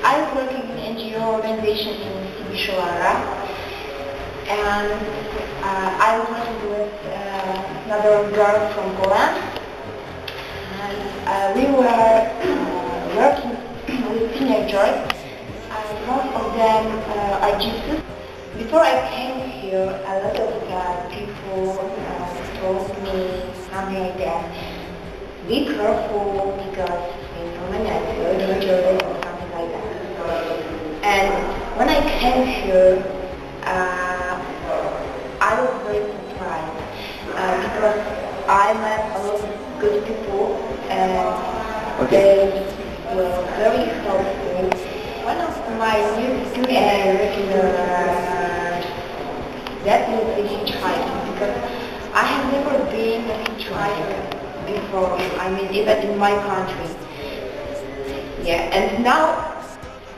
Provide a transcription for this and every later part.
I work in an NGO organization in Timisoara, and I was working with another girl from Poland, and we were working with teenagers. Most of them are gypsies. Before I came here, a lot of people told me something like that. Be careful because in Romania it's very dangerous or something like that. And when I came here, I was very surprised because I met a lot of good people and they were very helpful. One of my new students definitely hitchhiking because I have never been a hitchhiker before, I mean even in my country. Yeah, and now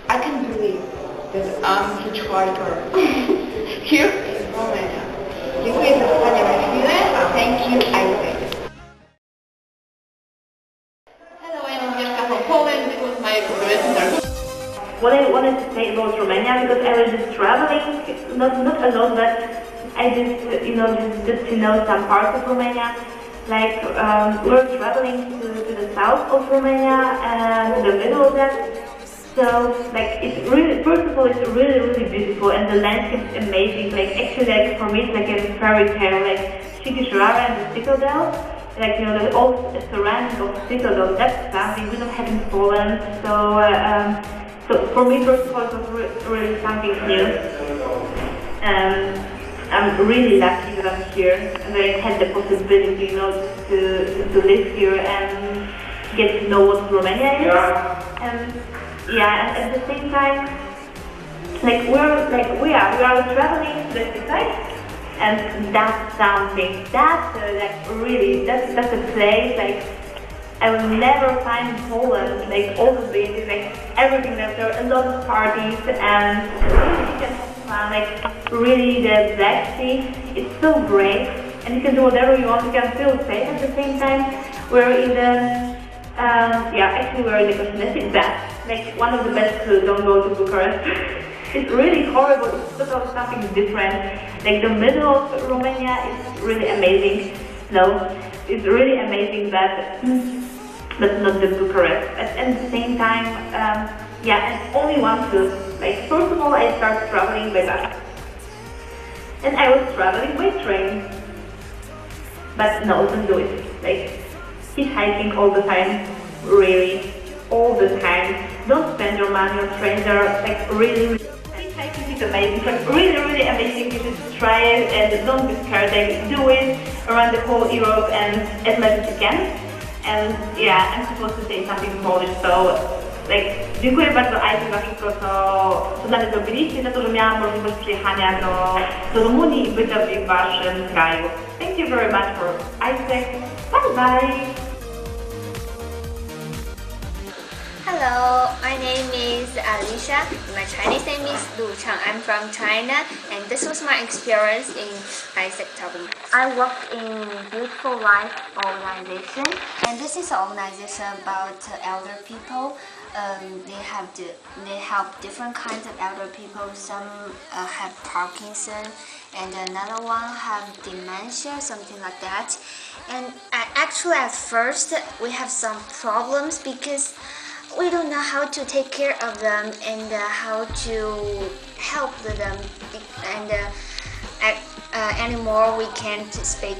I can believe that I'm a hitchhiker here in Romania. Dziękuję za wspaniałą chwilę. Thank you, Isaac. Hello, I'm Agnieszka from Poland. This was my return. What I wanted to say about Romania, because I was just traveling, not a lot, but I just, just to know some parts of Romania. Like, we were traveling to the south of Romania and the middle of that. So, like, it's really, first of all, it's really, really beautiful, and the landscape is amazing. Like, actually, like, for me, it's like a fairy tale, like, Timisoara and the citadel. Like, the old surrounding of citadel, that's something we don't have in Poland. So for me, first of all, it was really something new. I'm really lucky that I'm here and I had the possibility, to live here and get to know what Romania is. And at the same time, we are traveling to the seaside, and that's something. That's that's a place like I will never find in Poland, like all the beaches, like everything. There are a lot of parties and really you can have fun, like really the Black Sea, it's so great and you can do whatever you want, you can feel safe at the same time. We're in the, we're in the cosmetic bath, like one of the best to don't go to Bucharest. It's really horrible, it's totally something different. Like the middle of Romania is really amazing. No, it's really amazing but not the Bucharest. At the same time, and only one too. Like first of all, I started traveling by bus, and I was traveling by train. But no, don't do it. Like hitchhiking all the time, really, all the time. Don't spend your money on trains. They're like really. Hitchhiking is amazing. It's like really amazing. You should try it and don't be scared. Like do it around the whole Europe and as much as you can. And I'm supposed to say something in Polish, so dziękuję bardzo Aicie za wszystko, co dla mnie zrobiliście, za to, że miałam możliwość przyjechania do Rumunii i bycia w waszym kraju. Thank you very much for Isaac. Bye bye! Hello, my name is Alicia. My Chinese name is Lu Chang. I'm from China, and this was my experience in Isaac talking. I worked in Beautiful Life organization, and this is an organization about elder people. They help different kinds of elder people. Some have Parkinson, and another one have dementia, something like that. And actually, at first, we have some problems because we don't know how to take care of them and how to help them, and anymore we can't speak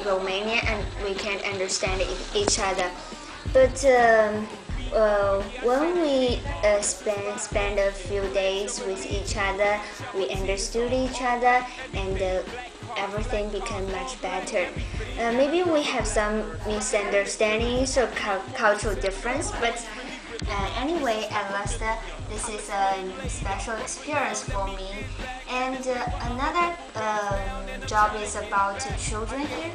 Romanian and we can't understand each other. But when we spend a few days with each other, we understood each other and everything became much better. Maybe we have some misunderstandings or cultural difference, but anyway, at last, this is a special experience for me. And another job is about children here.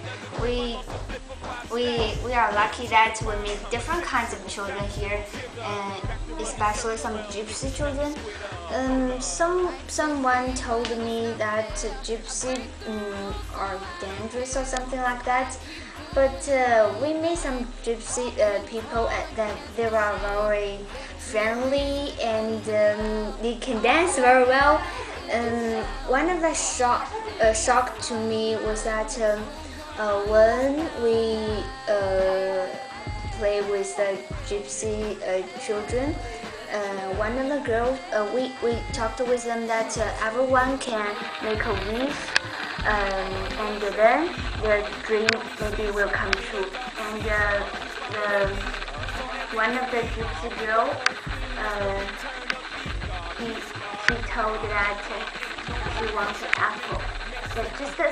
We are lucky that we meet different kinds of children here, and especially some gypsy children. Someone told me that gypsy are dangerous or something like that. but we met some gypsy people that they are very friendly and they can dance very well. One of the shock to me was that when we play with the gypsy children, one of the girls, we talked with them that everyone can make a wish, and then their dream maybe will come true. And one of the gypsy girls, she told that she wants an apple. So just the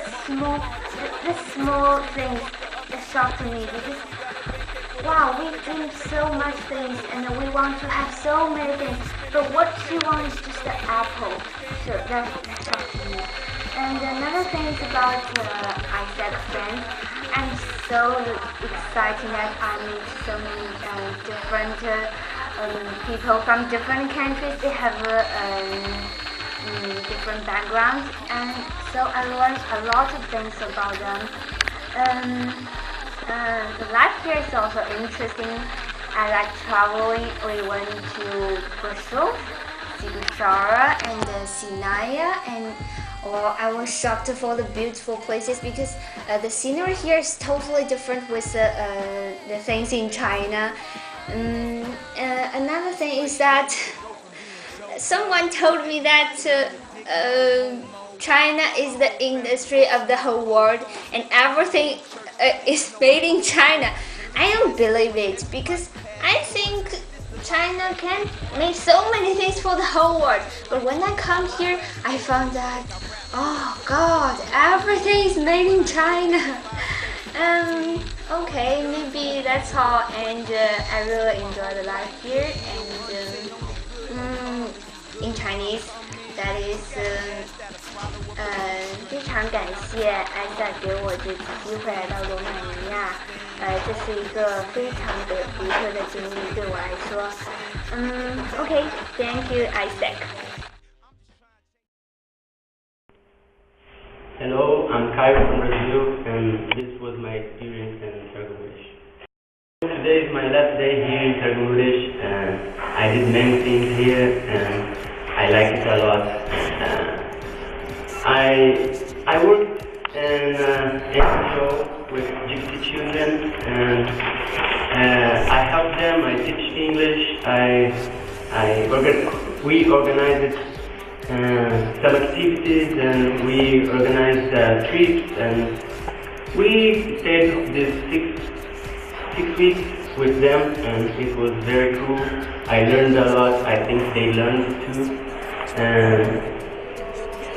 small things that shocked me, because wow, we dream so much things and we want to have so many things, but what she wants is just an apple. So that shocked me. And another thing is about Isaac friends. I'm so excited that I meet so many different people from different countries. They have different backgrounds, and so I learned a lot of things about them. The life here is also interesting. I like traveling. We went to Brussels, Sigusara, and Sinaya, and I was shocked for the beautiful places because the scenery here is totally different with the things in China. Another thing is that someone told me that China is the industry of the whole world and everything is made in China. I don't believe it, because I think China can make so many things for the whole world. But when I come here, I found that, oh God, everything is made in China. Okay, maybe that's all, and I really enjoy the life here. And in Chinese, that is 非常感谢艾萨给我这次机会来到罗马尼亚，这是一个非常的独特的经历对我来说。Okay, thank you, Isaac. Hello, I'm Caio from Brazil, and this was my experience in Targovish. Today is my last day here in Targovish, and I did many things here, and I like it a lot. I worked in an show with gypsy children, and I helped them. I teach English. We organized some activities, and we organized trips, and we stayed this six weeks with them, and it was very cool. I learned a lot. I think they learned too, and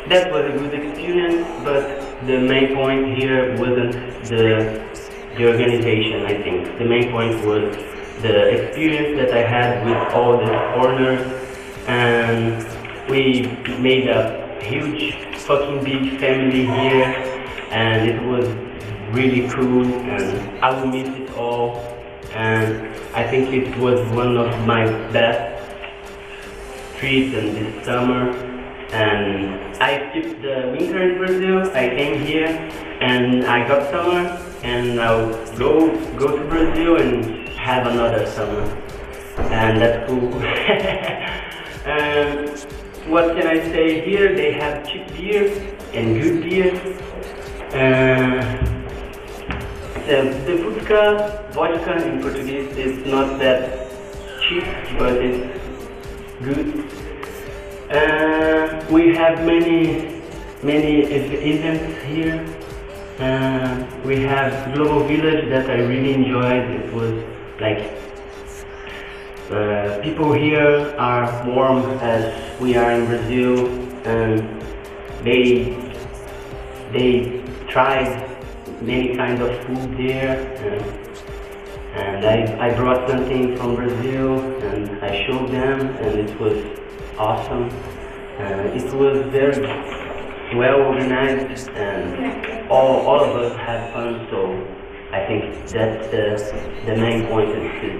that was a good experience. But the main point here wasn't the organization. I think the main point was the experience that I had with all the foreigners, and we made a huge fucking big family here, and it was really cool, and I will miss it all, and I think it was one of my best trips in this summer. And I skipped the winter in Brazil. I came here and I got summer, and I'll go to Brazil and have another summer, and that's cool. What can I say here? They have cheap beer and good beer. The vodka in Portuguese is not that cheap, but it's good. We have many events here. We have Global Village that I really enjoyed. It was like people here are warm as we are in Brazil, and they tried many kinds of food there, and I brought something from Brazil and I showed them, and it was awesome. It was very well organized, and all of us had fun, so I think that's the main point,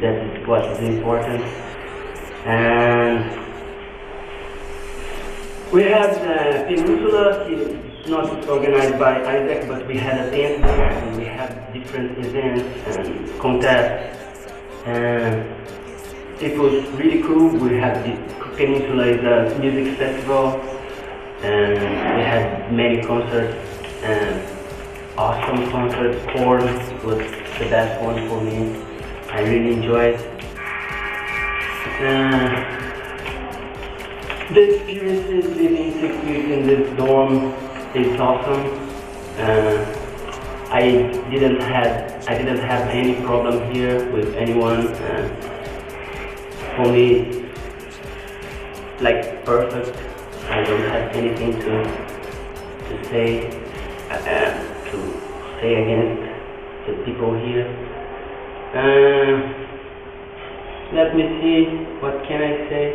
that is what is important. And we have the peninsula not organized by Isaac, but we had a tent there and we had different events and contests. And it was really cool. We had the Peninsula is a music festival and we had many concerts and awesome concerts. Horn was the best one for me. I really enjoyed. The experiences living 6 weeks in this dorm is awesome. I didn't have any problem here with anyone. For me, like perfect. I don't have anything to say against the people here. Let me see, what can I say?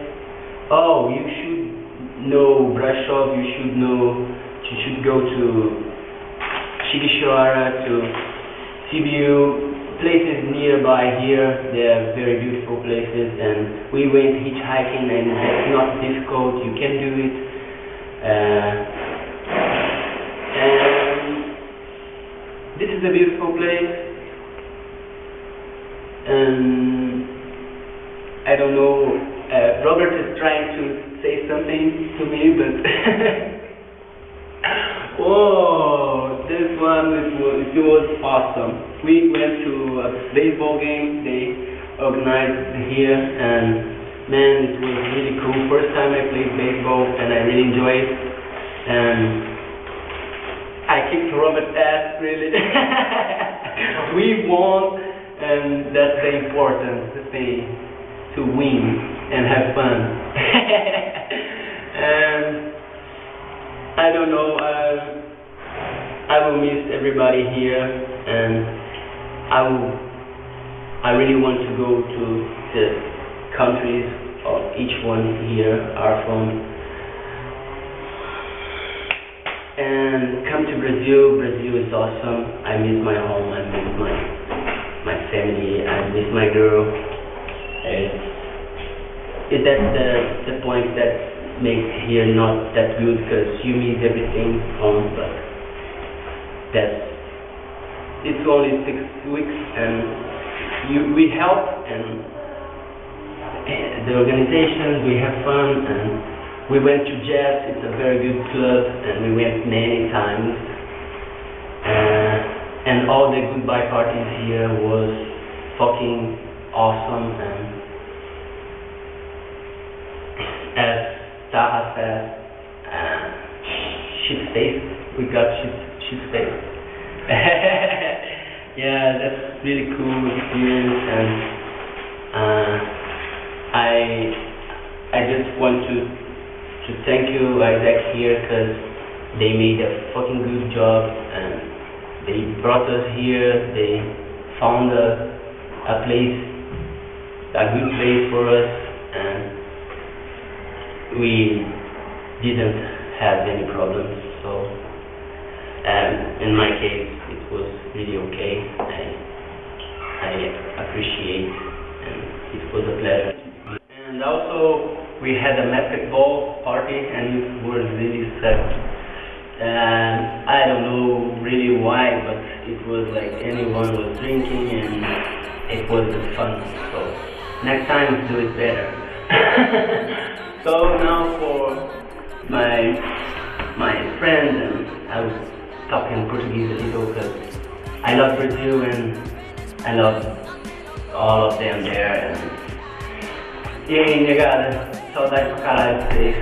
Oh, you should know Brasov, you should go to Shigishihara, to Sibiu, places nearby here. They are very beautiful places, and we went hitchhiking, and it's not difficult, you can do it. And this is a beautiful place, and I don't know, Robert is trying to say something to me, but whoa, this one, it was awesome. We went to a baseball game they organized here, and man, it was really cool. First time I played baseball, and I really enjoyed it. And I kicked Robert's ass, really. We won, and that's the important thing, to win and have fun. And I don't know, I will miss everybody here, and I really want to go to the countries of each one here are from, and come to Brazil. Brazil is awesome. I miss my home, I miss my family, I miss my girl. That's the point that makes here not that good, because you miss everything home, but it's only 6 weeks, and we help, and the organization, we have fun, and we went to jazz. It's a very good club, and we went many times, and all the goodbye parties here was fucking awesome. And as Taha said, shit face. We got shit face. Yeah, that's really cool experience, and I just want to thank you, Isaac, here, because they made a fucking good job, and they brought us here. They found a good place for us, and we didn't have any problems. So, in my case, it was really okay. I appreciate, and it was a pleasure. And also, we had a basketball party, and it was really sad. And I don't know really why, but it was like anyone was drinking, and it was fun. So next time, do it better. So now for my friends, and I was talking Portuguese a little because I love Brazil and I love all of them there. E aí, negada, saudade pra caralho de vocês.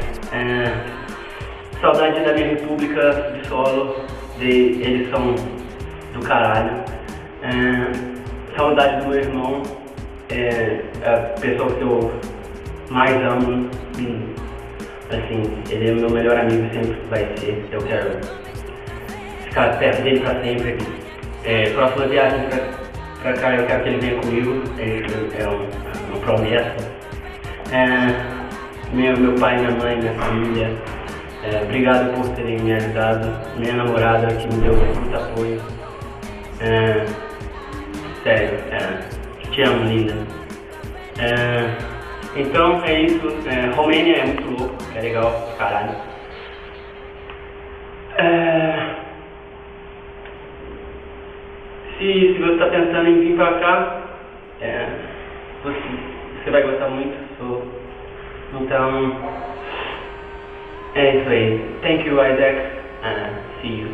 Saudade da minha república de solo, eles são do caralho. Saudade do meu irmão, a pessoa que eu mais amo. Assim, ele é meu melhor amigo, sempre vai ser. Eu quero ficar perto dele pra sempre. Próxima viagem pra cá, eu quero que ele venha comigo. É uma promessa. Meu pai, minha mãe, minha família, obrigado por terem me ajudado. Minha namorada, que me deu muito apoio. Sério, te amo, linda. Então é isso. Romênia é muito louco, é legal, caralho. se você está pensando em vir para cá, você vai gostar muito. Então, é isso aí. Thank you, Isaac, and see you.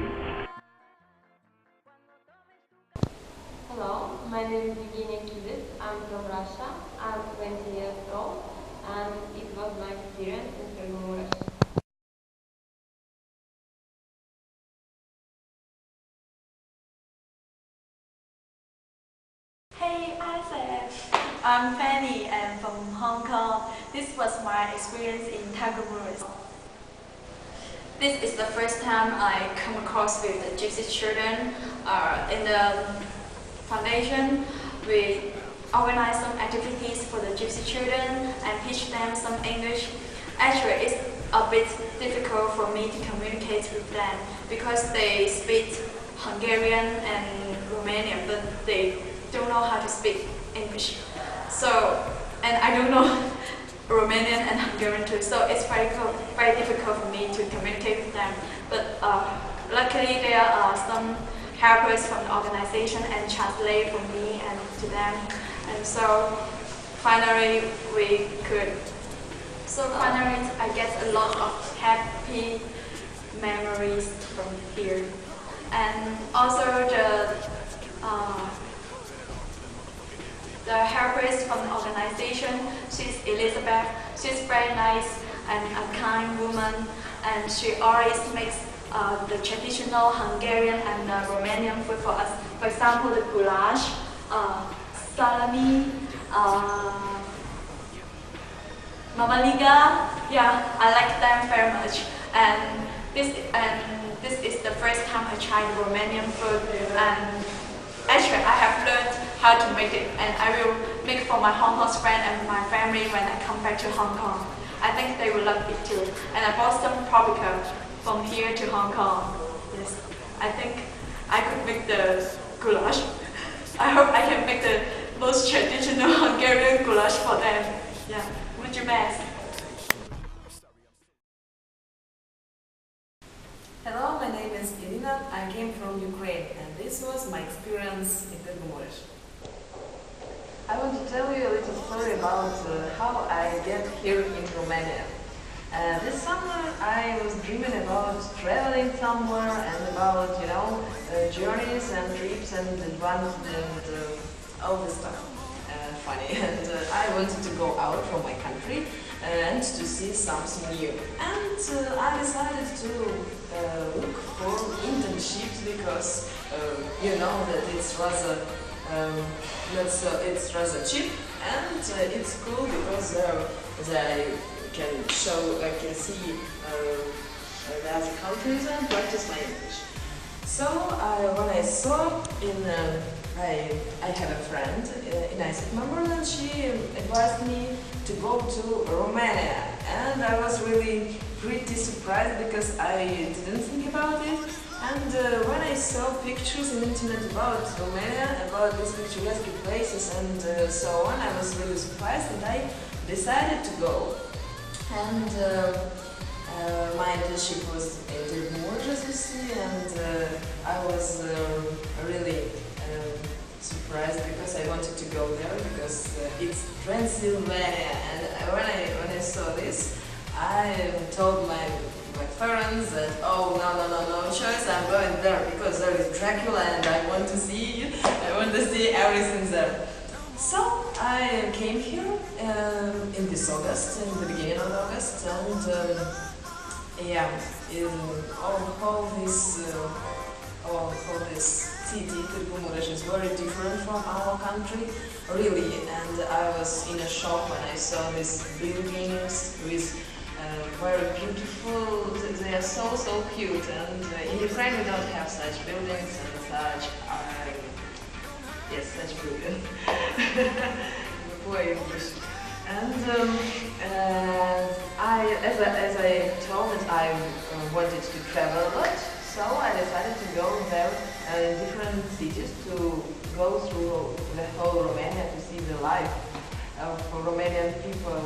Hello, my name is Evgenia Kibis. I'm from Russia. I'm 20 years old, and it was my experience in Turkey, Russia. Hey Isaac, I'm Fanny and from Hong Kong. This was my experience in Tagore. This is the first time I come across with the Gypsy children. In the foundation, we organize some activities for the Gypsy children and teach them some English. Actually, it's a bit difficult for me to communicate with them because they speak Hungarian and Romanian, but they don't know how to speak English. So, and I don't know Romanian and Hungarian too, so it's very difficult for me to communicate with them. But luckily there are some helpers from the organization and translate for me and to them. And so finally I get a lot of happy memories from here. And also the helpers from the organization, she's Elizabeth. She's very nice and a kind woman, and she always makes the traditional Hungarian and Romanian food for us. For example, the goulash, salami, mamaliga. Yeah, I like them very much. And this is the first time I tried Romanian food, and actually I have learned how to make it, and I will make for my Hong Kong friend and my family when I come back to Hong Kong. I think they will love it too. And I bought some paprika from here to Hong Kong. Yes, I think I could make the goulash. I hope I can make the most traditional Hungarian goulash for them. Yeah, would you best? Hello, my name is Irina. I came from Ukraine, and this was my experience in Tagore. I want to tell you a little story about how I get here in Romania. This summer I was dreaming about traveling somewhere and about, journeys and trips and adventures and all this stuff. Funny. And I wanted to go out from my country and to see something new. And I decided to look for internships because you know that it's rather cheap, and it's cool because they can see the other countries and practice my English. So when I saw I have a friend in ISEC member, and she advised me to go to Romania, and I was really pretty surprised because I didn't think about it. And when I saw pictures on the internet about Romania, about these picturesque places and so on, I was really surprised, and I decided to go. And my internship was in Tagore, as you see, and I was really surprised because I wanted to go there because it's Transylvania. And when I saw this, I told my parents that, oh, no choice, I'm going there because there is Dracula and I want to see everything there. So I came here in this August, in the beginning of August, and yeah, in all this city, Tagore, is very different from our country, really. And I was in a shock when I saw these buildings with very beautiful. They are so cute. And in Ukraine we don't have such buildings and such. Such buildings. Poor English. And as I told it, I wanted to travel a lot. So I decided to go there in different cities to go through the whole Romania to see the life of Romanian people.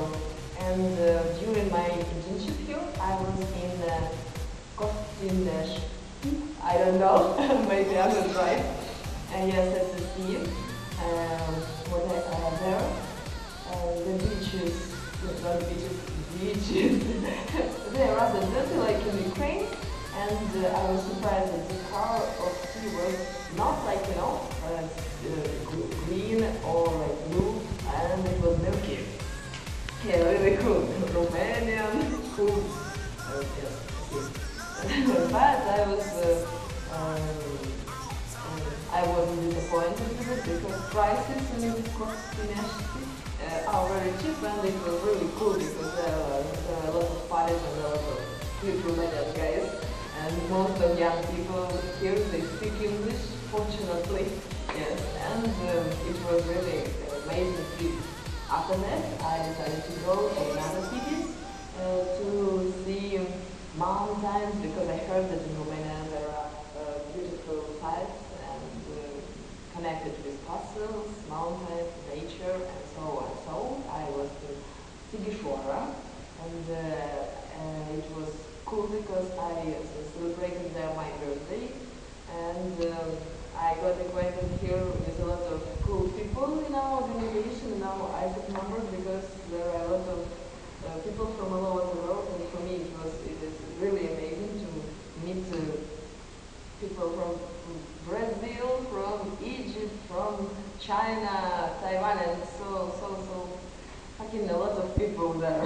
And during my internship here, I was in Kostindesh. I don't know, maybe I'm not right. Yes, at the sea. What there? The beaches, not beaches, beaches. They are rather dirty, like in Ukraine. And I was surprised that the color of sea was not like, green or like blue, and it was milky. Yeah, really cool. Romanian food. Yes, but I wasn't disappointed with it because prices in this destination are very cheap, and it was really cool because there are a lot of parties and a lot of cute Romanian guys. And most of young people here, they speak English, fortunately, yes, and it was really an amazing trip. After that, I decided to go to another cities to see mountains, because I heard that in Romania there are beautiful sites and connected with castles, mountains, nature, and so on. So I was to Sighișoara, and it was cool because I celebrated there my birthday, and I got acquainted here with a lot of cool people in our organization, in our ISAC members, because there are a lot of people from all over the world, and for me it is really amazing to meet people from Brazil, from Egypt, from China, Taiwan, and so fucking a lot of people there.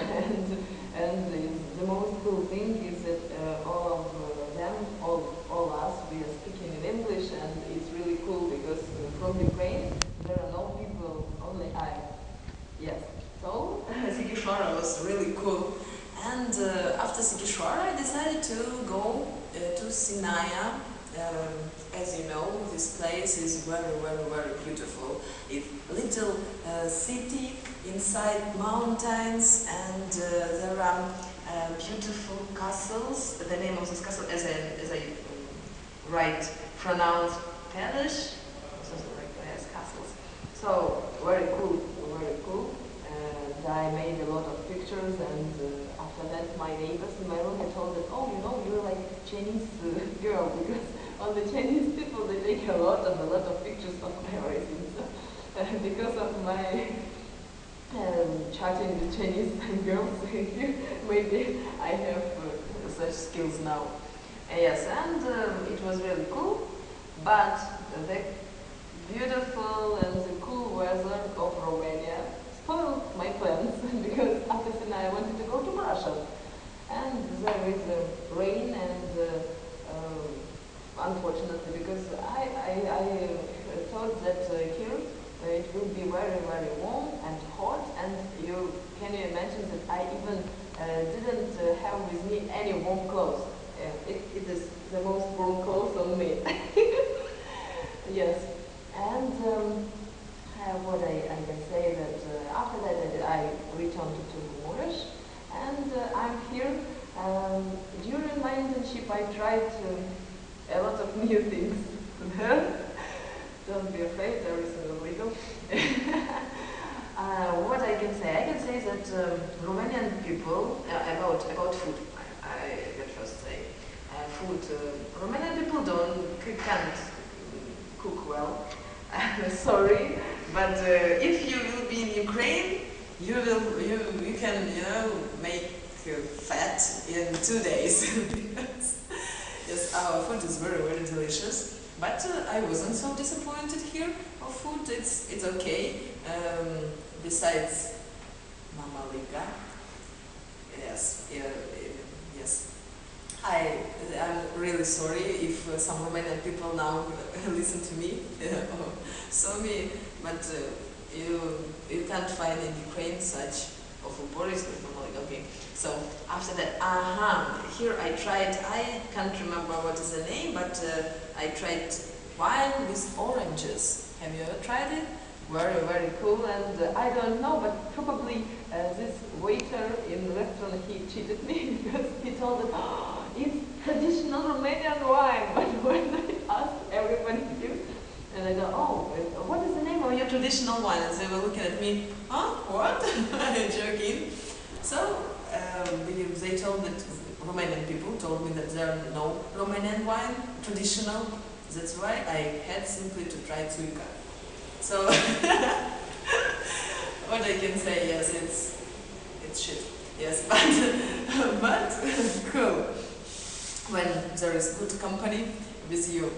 And the most cool thing is that all of them, all us, we are speaking in English, and it's really cool because from Ukraine there are no people, only I. Yes. So Sighișoara was really cool. And after Sighișoara, I decided to go to Sinaia. As you know, this place is very, very, very beautiful. It's a little city inside mountains, and there are beautiful castles. The name of this castle, as I right pronounce, Palace, something like that, yes, castles. So very cool, very cool. And I made a lot of pictures, and after that, my neighbors in my room had told that, oh, you're like Chinese girl, because all the Chinese people, they take a lot of pictures of everything. So, because of my chatting with Chinese girls here, maybe I have such skills now. Yes, and it was really cool, but the beautiful and the cool weather of Romania spoiled my plans, because after Sinai I wanted to go to Russia, and there is rain, and unfortunately, because I thought that here it will be very, very warm and hot, and can you imagine that I even didn't have with me any warm clothes. It is the most warm clothes on me. Yes, and what I can say that after that I returned to Mureș, and I'm here. During my internship I tried a lot of new things. Don't be afraid, everything is legal. What I can say that Romanian people, about food, I can first say, food, Romanian people can't cook well. Sorry, but if you will be in Ukraine, you can make fat in 2 days. Yes, our food is very, very delicious, but I wasn't so disappointed here of food. It's okay. Besides Mama Liga, yes, yes. I'm really sorry if some Romanian people now listen to me or saw me, but you can't find in Ukraine such awful porridge like Mama Liga. Okay, so after that, here I tried. I can't remember what is the name, but I tried wine with oranges. Have you ever tried it? Very, very cool, and I don't know, but probably this waiter in the restaurant, he cheated me, because he told us, oh, it's traditional Romanian wine. But when I asked everybody here, and I go, oh, what is the name of your traditional wine? And they were looking at me, huh, what? Joking. So they told that Romanian people told me that there are no Romanian wine, traditional That's why I had simply to try Tsuika. So what I can say, yes, it's shit. Yes, but cool when there is good company with you.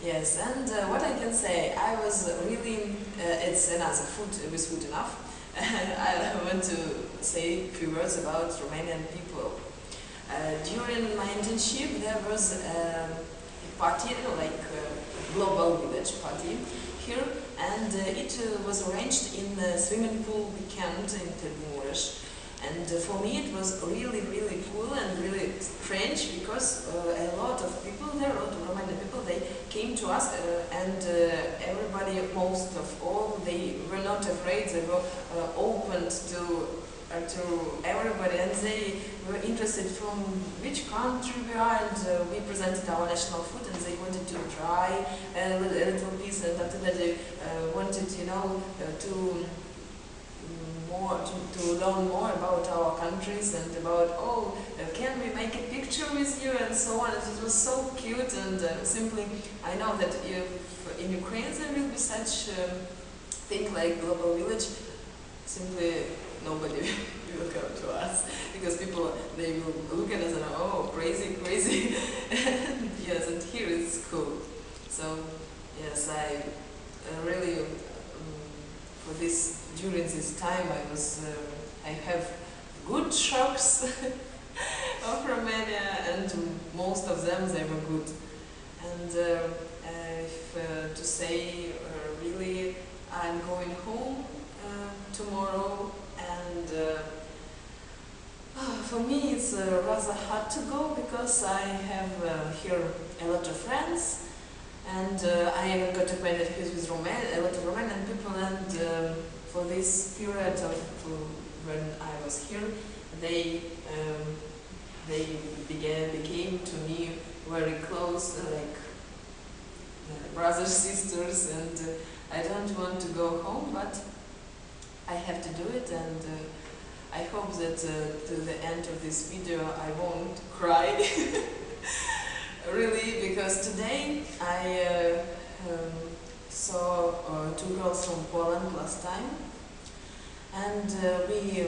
Yes, and what I can say, I was really, it's another food with food enough. I want to say a few words about Romanian people. During my internship, there was a party, like a global village party here, and it was arranged in a swimming pool weekend in Târgu. And for me it was really, really cool and really strange because a lot of people there, a lot of Romanian people, they came to us and everybody, most of all, they were not afraid, they were open to everybody, and they were interested from which country we are, and we presented our national food and they wanted to try a little piece, and after that they wanted, you know, to learn more about our countries and about, oh, can we make a picture with you and so on. It was so cute, and simply I know that if in Ukraine there will be such thing like global village, simply nobody will come to us because people, they will look at us and oh, crazy, crazy. Yes, and here it's cool. So yes, I really for this, during this time I have good shocks of Romania, and most of them they were good. And if to say really, I'm going home tomorrow, and for me it's rather hard to go because I have here a lot of friends. And I even got acquainted with a lot of Romanian people, and for this period of when I was here, they became to me very close, like brothers, sisters, and I don't want to go home, but I have to do it, and I hope that to the end of this video I won't cry. Really, because today I saw two girls from Poland last time, and we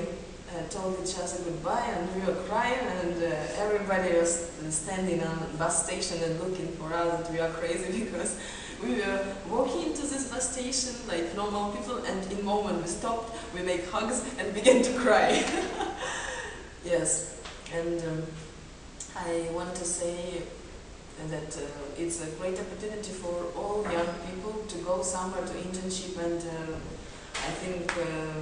told each other goodbye, and we were crying, and everybody was standing on the bus station and looking for us, that we are crazy because we were walking into this bus station like normal people, and in a moment we stopped, we make hugs and began to cry. Yes, and I want to say that it's a great opportunity for all young people to go somewhere to internship, and I think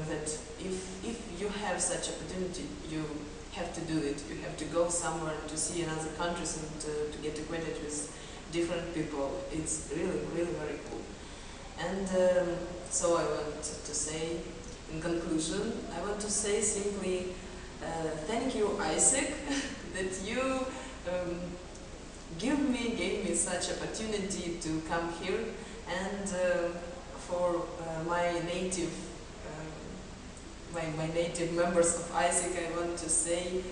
that if you have such opportunity, you have to do it. You have to go somewhere to see another countries and to get acquainted with different people. It's really, really very cool. And so I want to say, in conclusion, I want to say simply thank you, Isaac, that you gave me such opportunity to come here, and for my native members of Isaac, I want to say,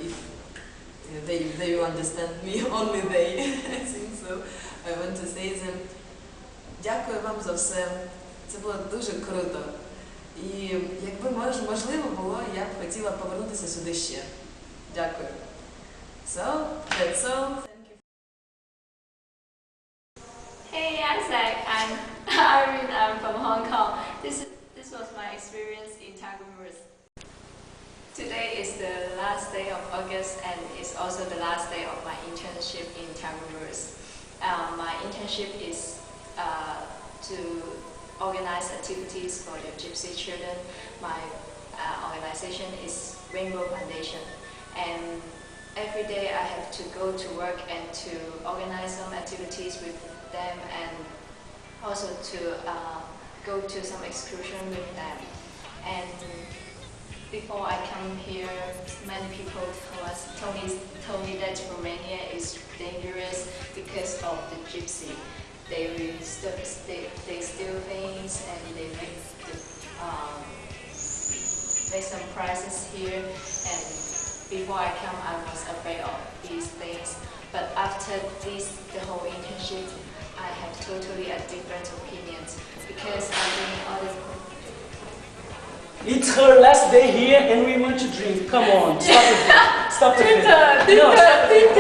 if they understand me, only they, I think so, I want to say them, дякую вам за все, це було дуже круто. І якби можливо було, я б хотіла повернутися сюди ще. Дякую. So, that's all. Hey Isaac, I'm Irene. I'm from Hong Kong. This was my experience in Tagumurs. Today is the last day of August, and it's also the last day of my internship in Tagumurs. My internship is to organize activities for the Gypsy children. My organization is Rainbow Foundation, and every day I have to go to work and to organize some activities with them, and also to go to some excursion with them. And before I come here, many people told me that Romania is dangerous because of the gypsy. They steal things, and they make some prices here. And before I come, I was afraid of these things. But after the whole internship, I have totally a different opinions because I think other. It's her last day here and we want to drink. Come on, stop it. Stop it. No, stop it.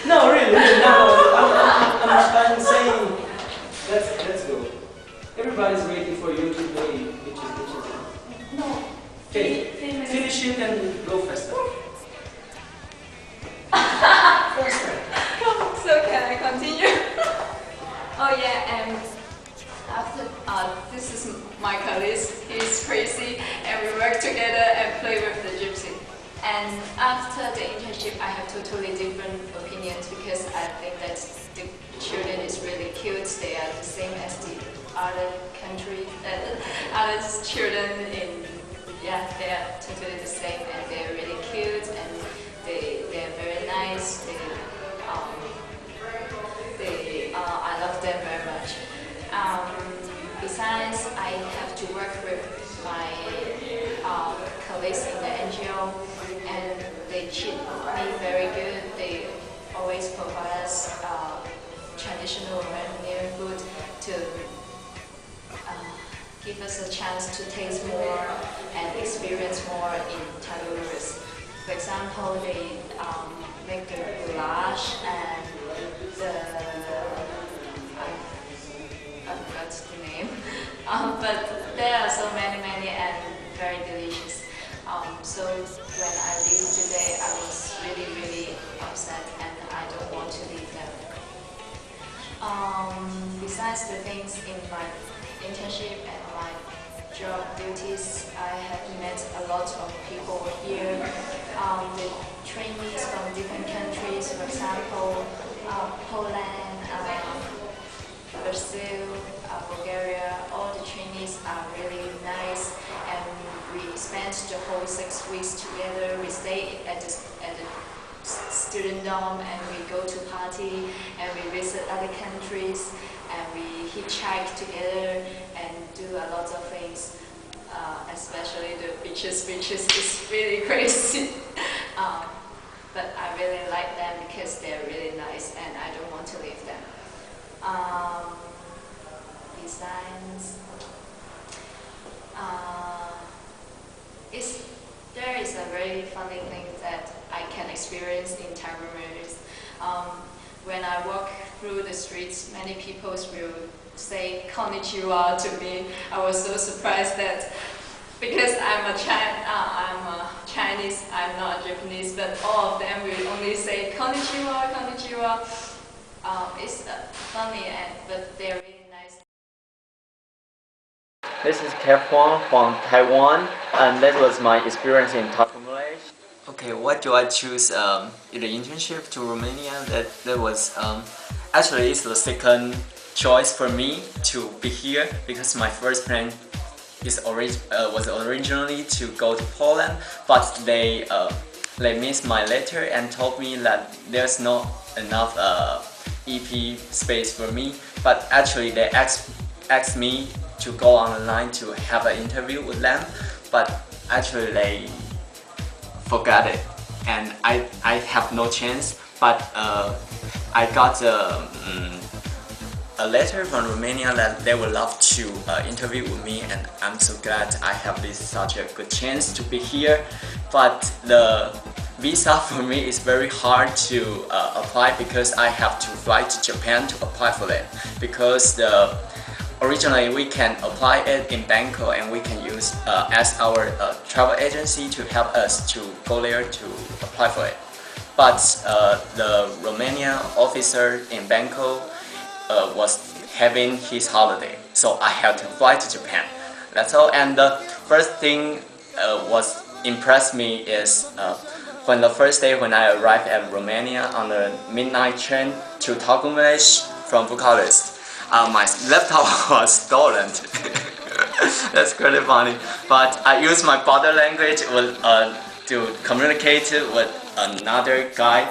No, really, no. I'm saying, let's go. Everybody's waiting for you to play bitches. No. Okay, finish it and go faster. So can I continue? Oh yeah, and after this is my colleague. He's crazy, and we work together and play with the gypsy. And after the internship, I have totally different opinions because I think that the children is really cute. They are the same as the other country, other children in. Yeah, they are totally the same, and they are really cute, and they are very nice. I love them very much. Besides, I have to work with my colleagues in the NGO, and they treat me very good. They always provide us traditional Romanian food to give us a chance to taste more and experience more in Tagalogers. For example, they make the goulash and the I forgot the name, but there are so many and very delicious. So when I leave today, I was really upset and I don't want to leave them. Besides the things in my internship and my job duties, I have met a lot of people here. The trainees from different countries, for example, Poland, Brazil, Bulgaria. All the trainees are really nice, and we spent the whole 6 weeks together. We stay at the student dorm, and we go to party, and we visit other countries, and we hitchhike together and do a lot of things. Especially the beaches is really crazy. But I really like them because they're really nice, and I don't want to leave them. Besides, there is a very funny thing that I can experience in Taiwan. When I walk through the streets, many people will say "konnichiwa" to me. I was so surprised that because I'm a Chinese, I'm not Japanese, but all of them will only say "konnichiwa, konnichiwa." It's funny, but they're really nice. This is Kev Huang from Taiwan, and that was my experience in Tagalog. Okay, what do I choose in the internship to Romania? That was actually it's the second choice for me to be here because my first plan was originally to go to Poland, but they missed my letter and told me that there's not enough EP space for me. But actually they asked me to go online to have an interview with them, but actually they forgot it, and I have no chance. But I got a letter from Romania that they would love to interview with me, and I'm so glad I have such a good chance to be here. But the visa for me is very hard to apply because I have to fly to Japan to apply for it, because originally we can apply it in Bangkok and we can use as our travel agency to help us to go there to apply for it. But the Romanian officer in Bangkok was having his holiday, so I had to fly to Japan. That's all. And the first thing was impressed me is when the first day when I arrived at Romania on the midnight train to Tagumej from Bucharest, my laptop was stolen. That's pretty funny. But I used my body language to communicate with another guy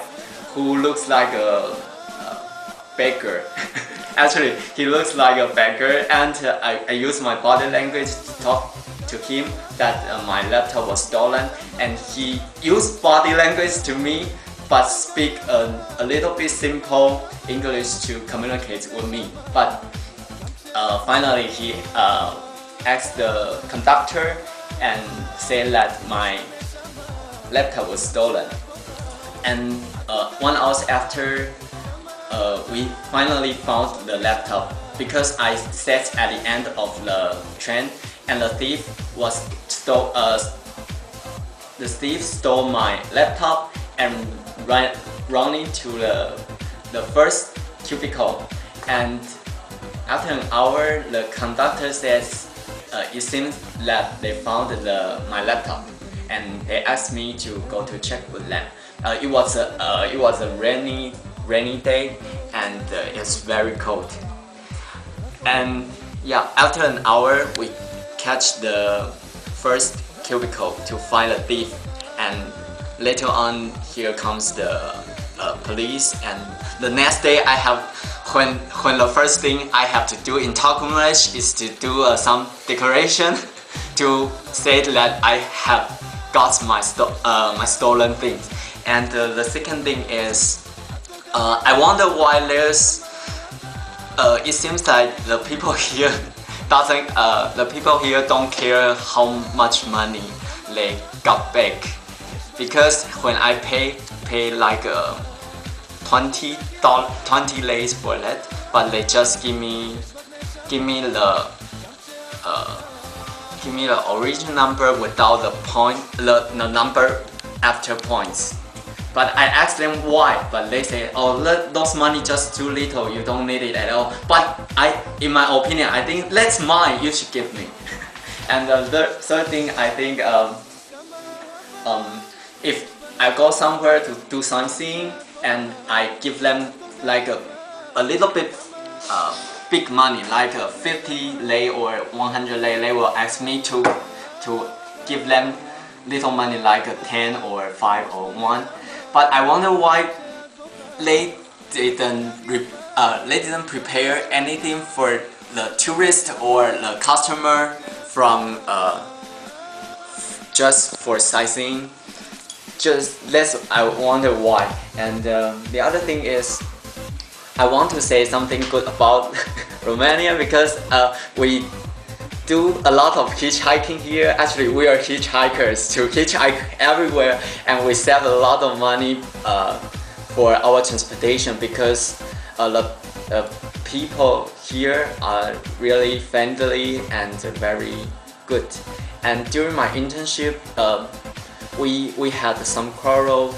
who looks like a beggar. Actually, he looks like a beggar, and I used my body language to talk to him that my laptop was stolen, and he used body language to me but speak a little bit simple English to communicate with me. But finally he asked the conductor and said that my laptop was stolen. And 1 hour after, we finally found the laptop because I sat at the end of the train, and the thief stole my laptop and ran into the first cubicle. And after an hour, the conductor says it seems that they found my laptop, and they asked me to go to check with them. It was a rainy day, and it's very cold. And yeah, after an hour, we catch the first cubicle to find the thief, and later on here comes the police. And the next day I have when the first thing I have to do in English is to do some declaration to say that I have got my stolen things. And the second thing is I wonder why there's it seems like the people here don't care how much money they got back, because when I pay like 20 lays for that, but they just give me the original number without the number after points. But I asked them why, but they say, oh, those money just too little, you don't need it at all. But in my opinion, I think that's mine, you should give me. And the third thing, I think if I go somewhere to do something and I give them like a little bit big money, like 50 lei or 100 lei, they will ask me to give them little money like 10 or 5 or 1. But I wonder why they didn't prepare anything for the tourist or the customer from just for sightseeing. I wonder why. And the other thing is, I want to say something good about Romania, because we do a lot of hitchhiking here. Actually, we are hitchhikers to hitchhike everywhere, and we save a lot of money for our transportation, because the people here are really friendly and very good. And during my internship, we had some quarrel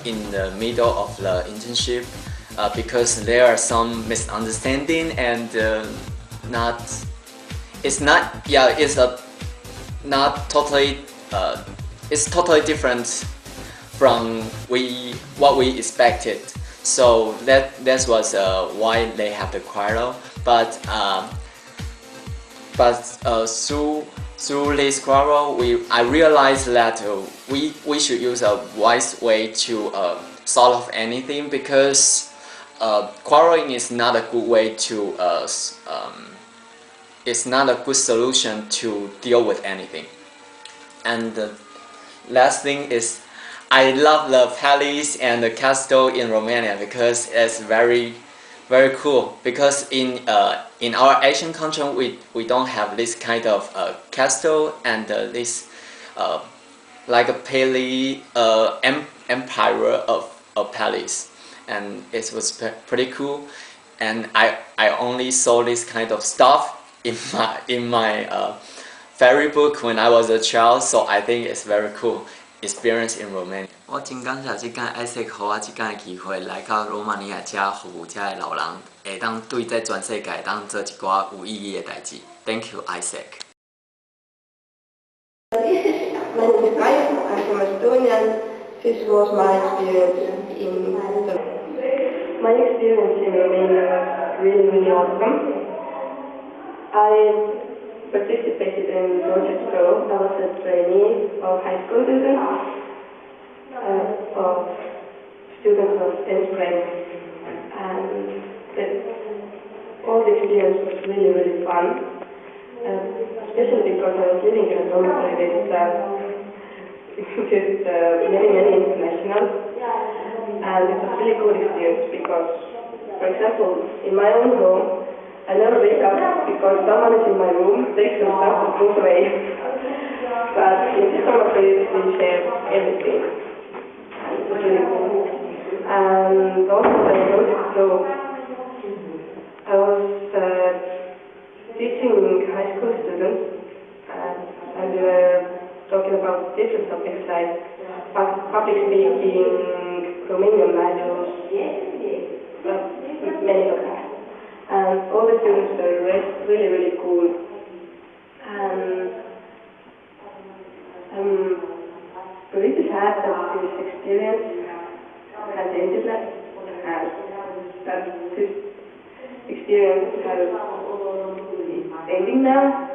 in the middle of the internship because there are some misunderstanding, and it's totally different from what we expected. So that was why they have the quarrel. But through this quarrel, I realized that we should use a wise way to solve anything, because quarreling is not a good way to it's not a good solution to deal with anything. And the last thing is, I love the palace and the castle in Romania, because it's very cool. Because in our Asian country, we don't have this kind of castle and this like a empire of palace, and it was pretty cool. And I only saw this kind of stuff in my fairy book when I was a child, so I think it's very cool experience in Romania. 我真感谢这间 ISEC 给我这间机会来到罗马尼亚这服务这老人，会当对这全世界当做一寡有意义的代志。Thank you, ISEC. My name is Kaya, I'm from Estonia, and this was my experience in My experience in Romania was really awesome. I participated in project show. I was a trainee of high school students, of students of 10th grade, and all the experience was really fun, especially because I was living in a dormitory with many internationals. and it was a really good experience because, for example, in my own home, I never wake up because someone is in my room, takes some stuff and goes away. But in this summer place, we share everything. And it was really cool. And also I noticed, so I was teaching high school students, and we were talking about different topics like public speaking, Romanian values, many topics. And all the students were really, really cool. And I'm pretty sad that this experience has ended, and that this experience has ending now.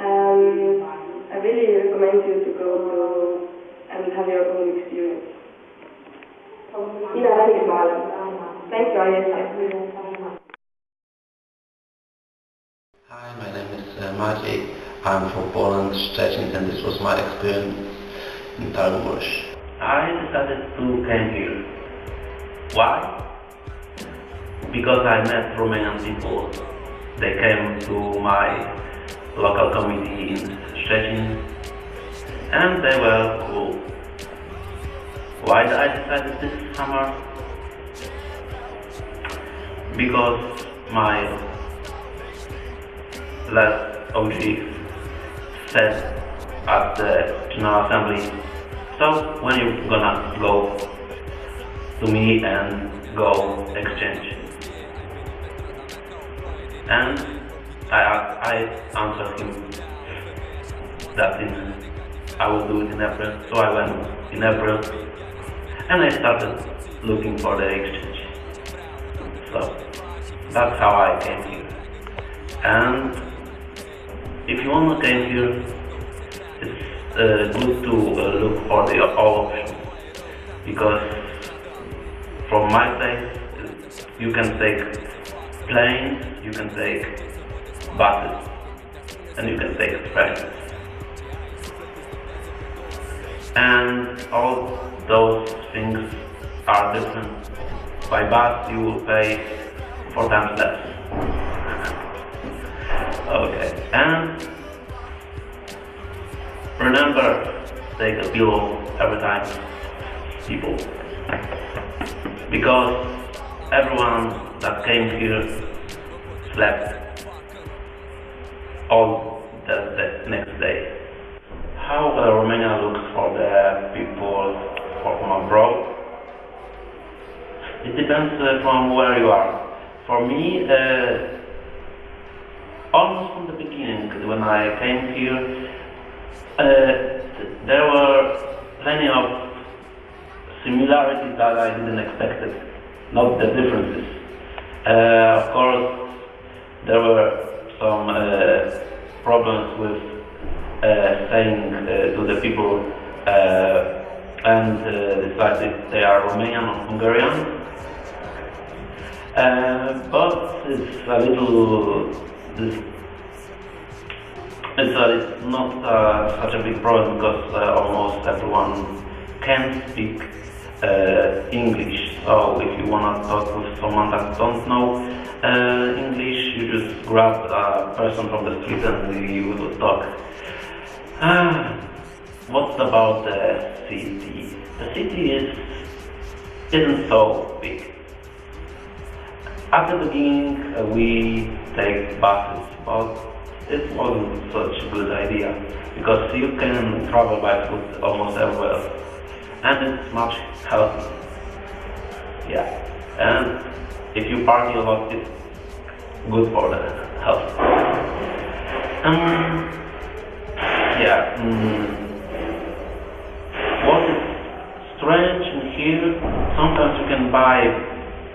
I really recommend you to go to and have your own experience. Thank you, Ayesha. Hi, my name is Maciej. I'm from Poland, Szczecin, and this was my experience in Targosz. I decided to come here. Why? Because I met Romanian people. They came to my local community in Szczecin, and they were cool. Why did I decide this summer? Because my last OG said at the General Assembly, so when you gonna go to me and go exchange? And I answered him that I will do it in April, so I went in April and I started looking for the exchange. So that's how I came here. And if you want to come here, it's good to look for the all options, because from my side you can take planes, you can take buses, and you can take trains. And all those things are different. By bus you will pay 4 times less. Okay, and remember, take a pillow every time, people, because everyone that came here slept all the next day. How Romania looks for the people from abroad? It depends from where you are. For me, almost from the beginning, when I came here, there were plenty of similarities that I didn't expect, not the differences. Of course, there were some problems with saying to the people and decide if they are Romanian or Hungarian. But it's a little, it's not such a big problem, because almost everyone can speak English. So if you want to talk with someone that don't know English, you just grab a person from the street and you will talk. What about the city? The city isn't so big. At the beginning we take buses, but it wasn't such a good idea, because you can travel by foot almost everywhere, and it's much healthy. Yeah, and if you party a lot, it's good for the health. What is strange in here, sometimes you can buy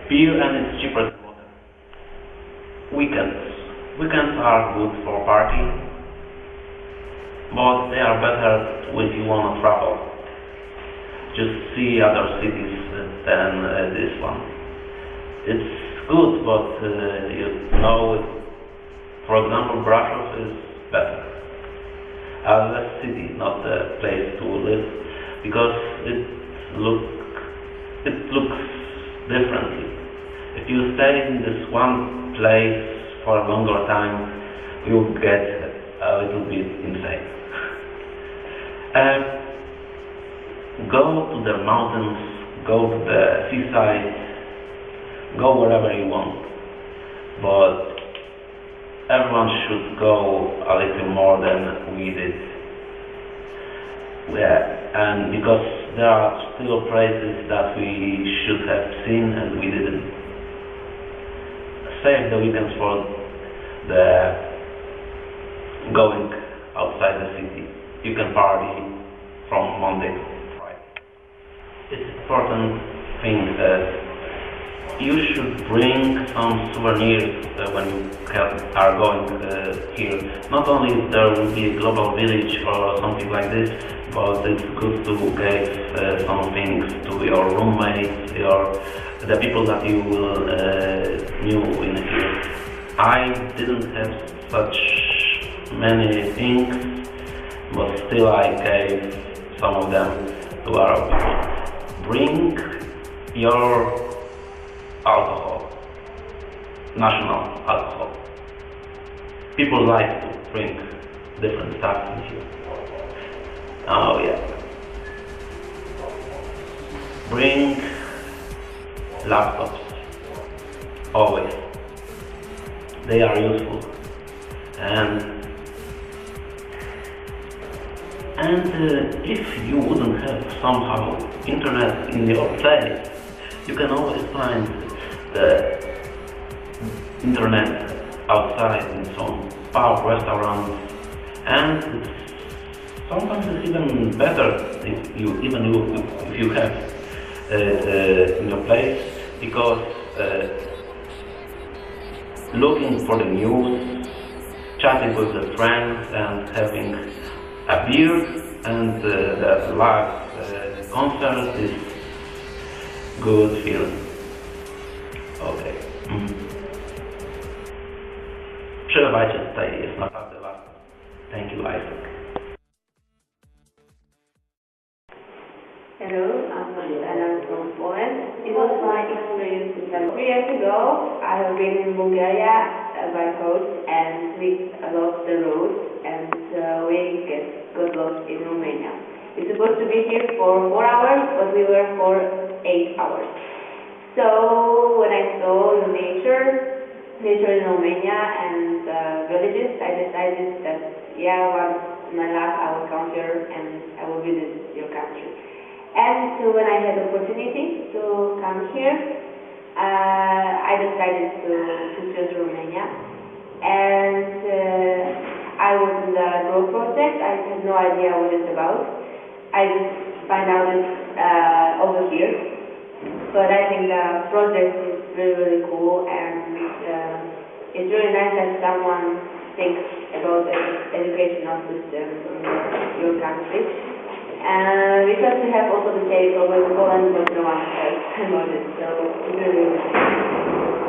beer and it's cheaper than water. Weekends are good for party, but they are better when you want to travel. Just see other cities than this one. It's good, but you know, for example, Brussels is better as a city, not a place to live, because it looks it looks differently. If you stay in this one place for a longer time, you get a little bit insane. Go to the mountains, go to the seaside, go wherever you want, but everyone should go a little more than we did. And because there are still places that we should have seen and we didn't. Save the weekends for the going outside the city. You can party from Monday to Friday. It's important thing that you should bring some souvenirs when you are going here. Not only if there will be a global village or something like this, but it's good to give some things to your roommates, the people that you will knew in here. I didn't have such many things, but still I gave some of them to Arab people. Bring your alcohol, national alcohol. People like to drink different stuff in here. Oh yeah. Bring laptops, always. They are useful. And if you wouldn't have somehow internet in your place, you can always find the internet outside in some pub, restaurants, and sometimes it's even better if you have in your place, because looking for the news, chatting with the friends, and having a beer and the live concert is good feeling. Okay. Przerywajcie tutaj, jest naprawdę ważne. Thank you, Isaac. Hello, I'm from Poland. It was my experience in Denmark. 3 years ago, I have been in Bulgaria by coach, and we lost the road, and we got lost in Romania. We're supposed to be here for 4 hours, but we were for 8 hours. So when I saw the nature in Romania and villages, I decided that once in my life I will come here and I will visit your country. And so when I had the opportunity to come here, I decided to choose Romania. And I was in the Grow project. I had no idea what it's about. I just find out it over here. But I think the project is really, really cool, and it's really nice that someone thinks about the educational system in your country. Because we have also the case over in Poland, but no one cares about it, so it's really nice.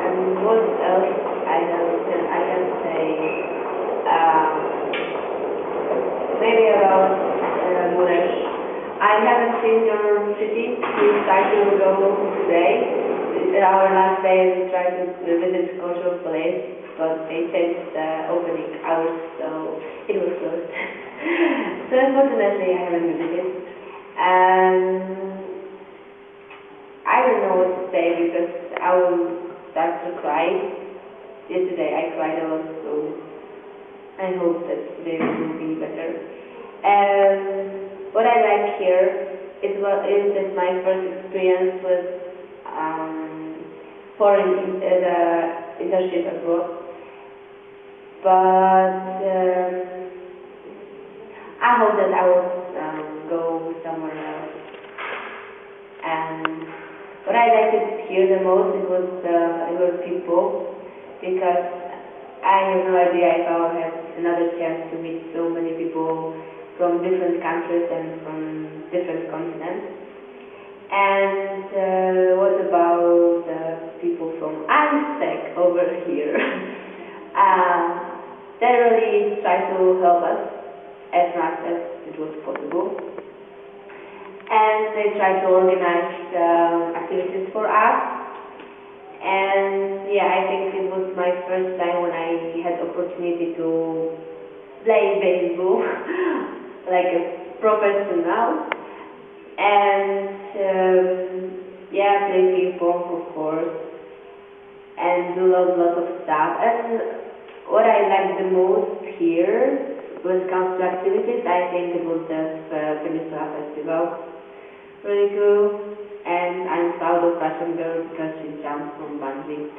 And what else I can say? Maybe about Budapests. I haven't seen your city. We tried to go today. Our last day we tried to visit cultural place, but they changed the opening hours, so it was closed. So unfortunately I haven't visited. I don't know what to say because I will start to cry. Yesterday I cried a lot, so I hope that today will be better. What I like here is that my first experience with foreign internship abroad. But I hope that I will go somewhere else. And what I liked here the most it was people, because I have no idea if I will have another chance to meet so many people from different countries and from different continents. And what about people from Amsterdam over here? They really try to help us as much as it was possible. and they try to organize activities for us. And yeah, I think it was my first time when I had opportunity to play baseball like a professional. And yeah, play ping pong, of course, and do lots of stuff. And what I like the most here when it comes to activities, I think it was the Peninsula Festival. Really cool. And I'm proud of Russian girl because she jumps from bungee.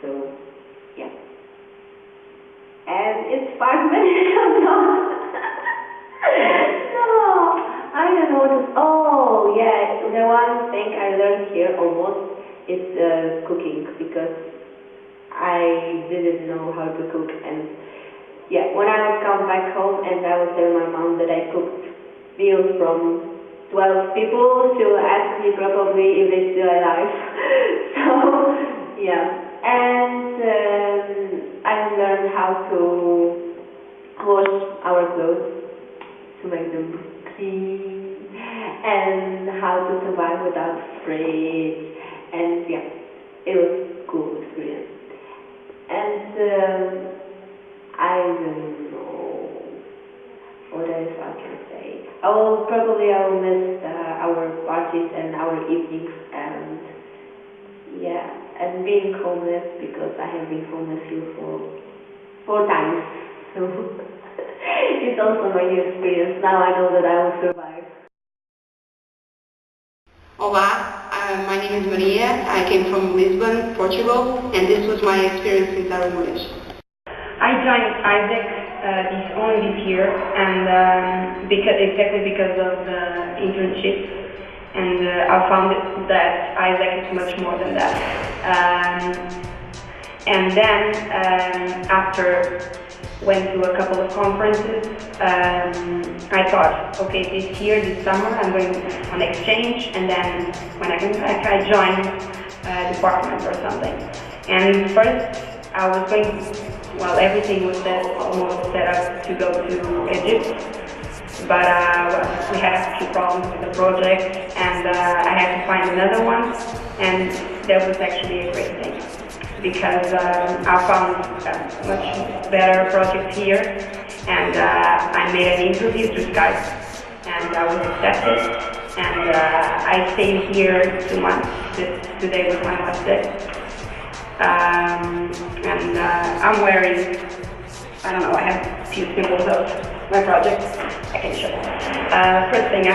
So, yeah. And it's 5 minutes or not. No, I don't know what to... Oh, yeah. The one thing I learned here almost is cooking, because I didn't know how to cook. And yeah, when I would come back home and I would tell my mom that I cooked meals from 12 people, she will ask me probably if they're still alive. So, yeah. And I learned how to wash our clothes, to make them clean, and how to survive without fridge. And yeah, it was a cool experience. And I don't know what else I can say. I will miss our parties and our evenings, and yeah, and being homeless, because I have been homeless here for 4 times. So it's also my new experience. Now I know that I will survive. Olá, my name is Maria. I came from Lisbon, Portugal, and this was my experience in Tarumães. I joined Isaac only this year, and exactly because of the internship, and I found that Isaac is much more than that. And then after went to a couple of conferences, I thought, okay, this year, this summer, I'm going on exchange, and then when I come back, I join a department or something. And first, I was going, well, everything was almost set up to go to Egypt, but we had a few problems with the project, and I had to find another one, and that was actually a great thing, because I found a much better project here, and I made an interview through Skype, and I was accepted, and I stayed here 2 months. Today was my last day. And I'm wearing, I don't know, I have a few symbols of my project I can show. First thing, I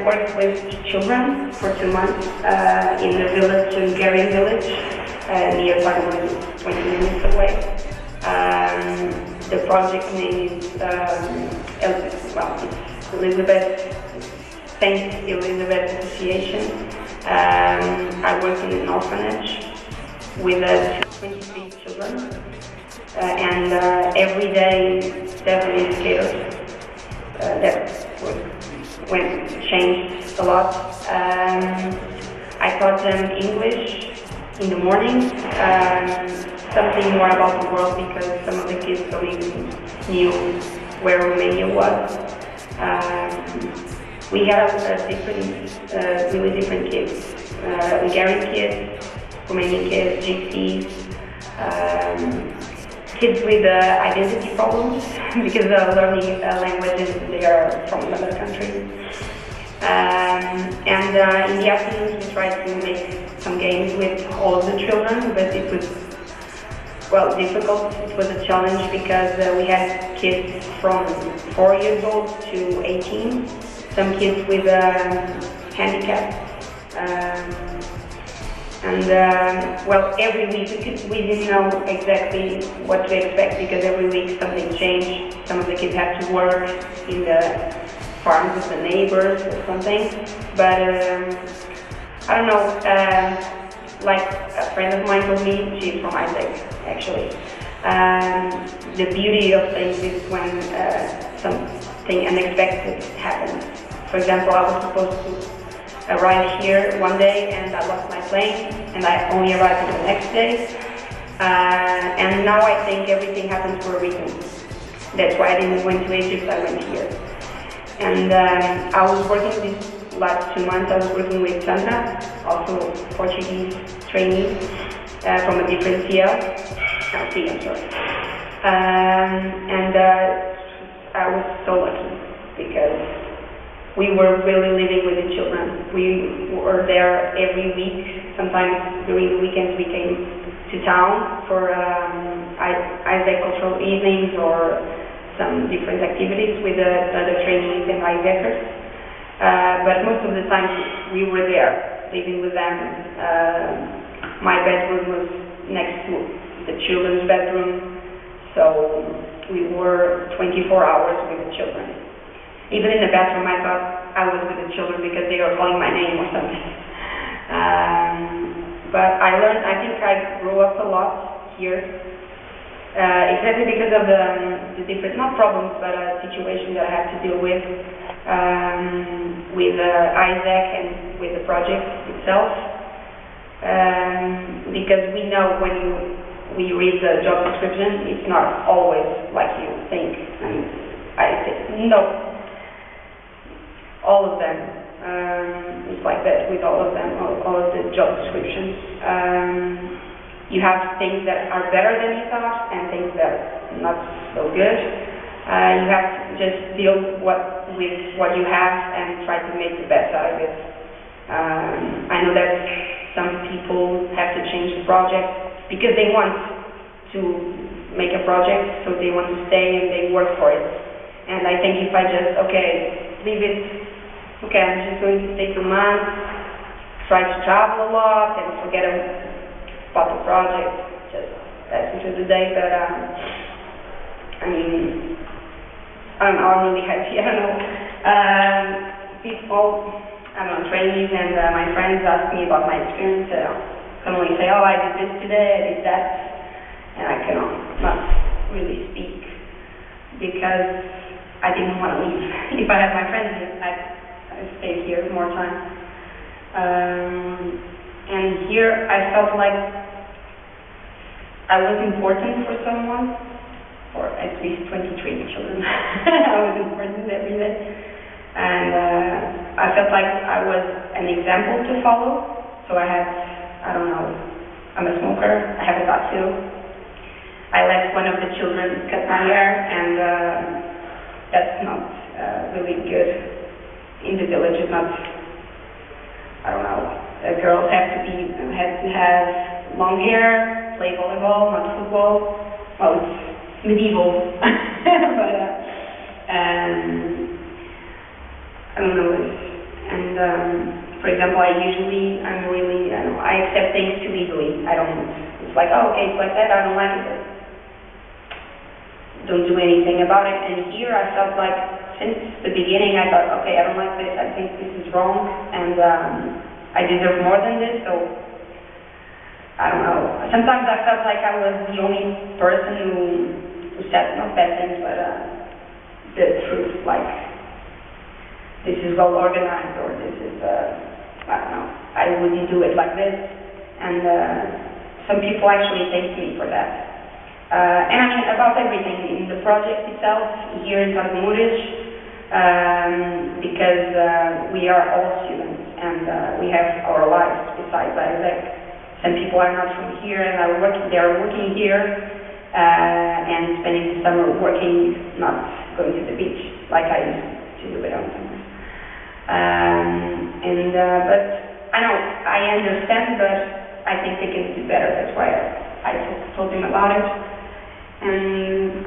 worked with children for 2 months in the village, Hungarian village, near Parliament, 20 minutes away. The project name is, it's Saint Elizabeth Association. I work in an orphanage with 23 children, and every day 7 educators that changed a lot. I taught them English in the morning, something more about the world, because some of the kids don't even knew where Romania was. We have really different kids, Hungarian kids, Romanian kids, gypsies, kids with identity problems because they're learning languages they are from another country. And in the afternoons we tried to make some games with all of the children, but it was, well, difficult. It was a challenge because we had kids from 4 years old to 18, some kids with handicap. Well, every week we didn't know exactly what to expect, because every week something changed. Some of the kids had to work in the farms with the neighbors or something. But I don't know, like a friend of mine told me, she's from Isaac actually. The beauty of things is when something unexpected happens. For example, I was supposed to arrive here one day and I lost my plane, and I only arrived the next day. And now I think everything happens for a reason. That's why I didn't went to Egypt, I went here. And I was working with last 2 months I was working with Sandra, also Portuguese trainee from a different CL. I'm sorry. And I was so lucky because we were really living with the children. We were there every week. Sometimes during the weekends we came to town for either cultural evenings or some different activities with the other trainees and Isaackers. But most of the time we were there, living with them. My bedroom was next to the children's bedroom, so we were 24 hours with the children. Even in the bathroom I thought I was with the children because they were calling my name or something. But I learned, I think I grew up a lot here. Exactly because of the different, not problems, but situations that I had to deal with Isaac and with the project itself. Because we know when we read the job description, it's not always like you think. And I think, no, all of them. It's like that with all of them, all of the job descriptions. You have things that are better than you thought and things that are not so good. You have to just deal with what you have and try to make the best out of it. I know that some people have to change the project because they want to make a project, so they want to stay and they work for it. And I think if I just, leave it, I'm just going to stay 2 months, try to travel a lot and forget about the project, just pass into the day, but I mean, I'm really happy. I don't know. People, trainees and my friends ask me about my experience. I can only say, I did this today, I did that, and I cannot not really speak because I didn't want to leave. If I had my friends here, I'd stay here more time. And here I felt like I was important for someone, or at least 23 children. I was important every day. And I felt like I was an example to follow. So I had, I'm a smoker, I have a tattoo. I let one of the children cut my hair, and that's not really good. In the village, it's not, girls have to have long hair, play volleyball, not football. Well, it's medieval, but I don't know. And for example, I accept things too easily. It's like, it's like that, I don't like it. Don't do anything about it. And here I felt like, since the beginning, I thought, I don't like this, I think this is wrong, and I deserve more than this, so I don't know. Sometimes I felt like I was the only person who said, not bad things, but the truth, like, this is well organized, or this is, I don't know, I wouldn't do it like this, and some people actually thanked me for that. And about everything in the project itself, here in Targumures, because we are all students, and we have our lives besides Isaac. Some people are not from here and they are working here, and spending the summer working, not going to the beach, like I used to do it on summers. But I know, I understand, but I think they can do better. That's why I told him about it. And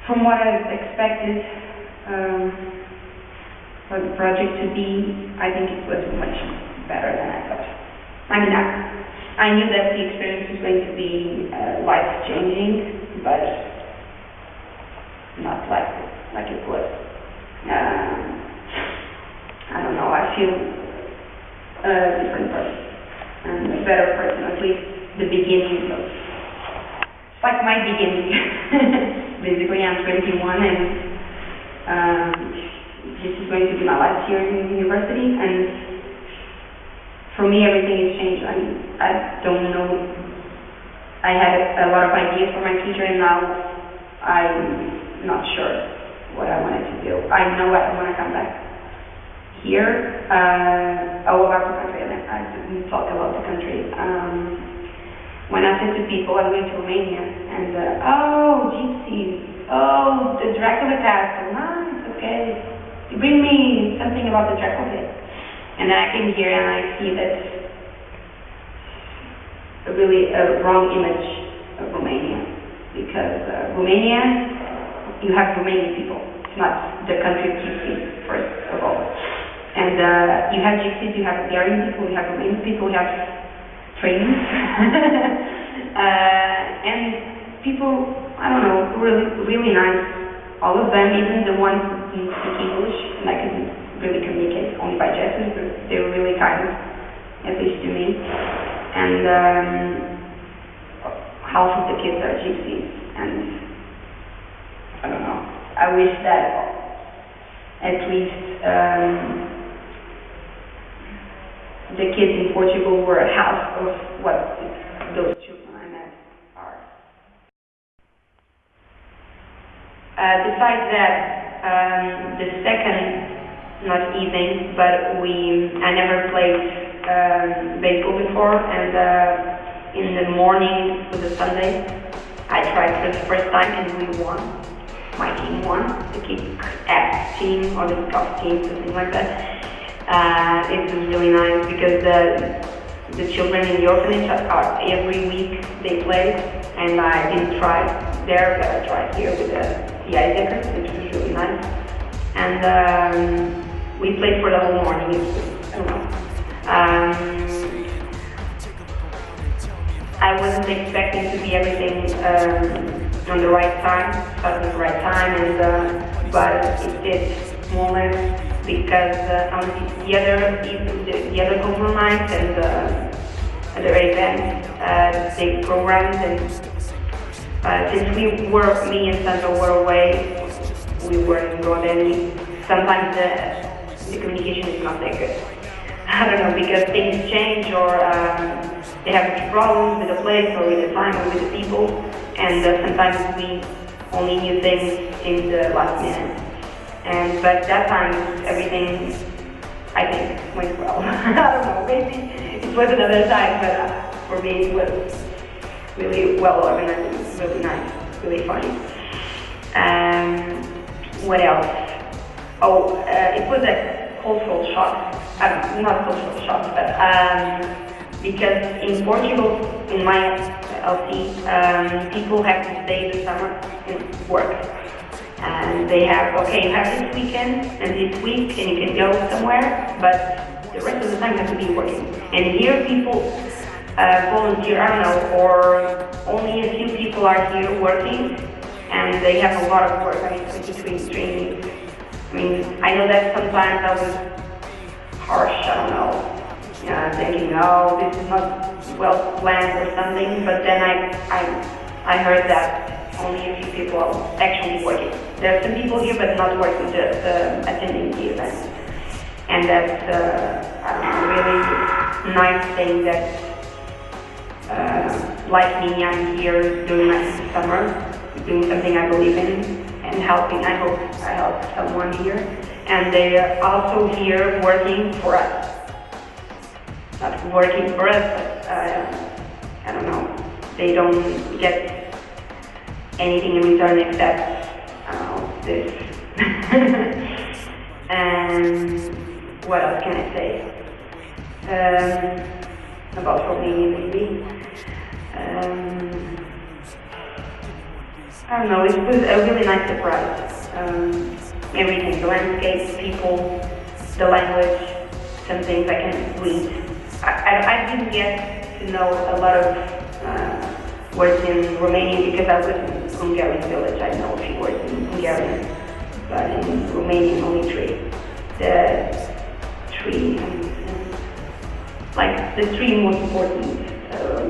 from what I expected for the project to be, I think it was much better than I thought. I knew that the experience was going to be life-changing, but not like it was. I don't know, I feel a different person, and a better person, at least the beginning of, like my beginning. Basically, I'm 21, and this is going to be my last year in university, and for me, everything has changed. I don't know. I had a lot of ideas for my future, and now I'm not sure what I wanted to do. I know I want to come back here. About the country, we talk about the country. When I said to people I'm going to Romania, and oh, gypsies, oh, the Dracula castle, nice, okay. You bring me something about the Dracula case. And then I came here and I see that really a wrong image of Romania, because Romania, you have Romanian people. It's not the country of gypsies, first of all. And you have gypsies, you have Hungarian people, you have Romanian people, you have trainees. And people, I don't know, really nice. All of them, even the ones who didn't speak English, and I couldn't really communicate only by gestures, but they were really kind, at least to me. And half of the kids are gypsies, and I don't know. I wish that at least the kids in Portugal were half of what those children I met are. Besides that, the second, not evening, but I never played baseball before, and in the morning for the Sunday, I tried for the first time and we won. My team won, the kick-ass team or the scout team, something like that. It was really nice because the children in the orphanage are every week they play, and I didn't try there, but I tried here with the Isaac, which was really nice. And we played for the whole morning. It was, I don't know. I wasn't expecting to be everything on the right time, start at the right time, and but it did more or less because on the other cultural nights and other events, they programmed, and since me and Sandra were away, we weren't brought any. Sometimes the communication is not that good. I don't know, because things change or they have problems with the place or with the time or with the people, and sometimes we only knew things in the last minute. But that time everything, I think, went well. I don't know, maybe it was another time, but for me it was really well organized. It was really nice, really funny. What else? Oh, it was a cultural shock. Not cultural shock, but because in Portugal, in my LC, people have to stay the summer and work. And they have, okay, you have this weekend and this week and you can go somewhere, but the rest of the time you have to be working. And here people volunteer, I don't know, or only a few people are here working, and they have a lot of work, I mean, between trainees. I mean, I know that sometimes I was harsh, I don't know, thinking, oh, this is not well planned or something, but then I heard that only a few people are actually working. There are some people here but not working, just attending the event. And that's a really nice thing that, like me, I'm here doing my summer, doing something I believe in, and helping. I hope I help someone here. And they are also here working for us. Not working for us, but I don't know, they don't get anything in return except, I don't know, this. And what else can I say? About Romania maybe. I don't know, it was a really nice surprise. Everything, the landscape, people, the language, some things I can read. I didn't get to know a lot of words in Romanian because I was in Hungarian village. I know a few words in Hungarian, but in Romanian only three. The three, like the three most important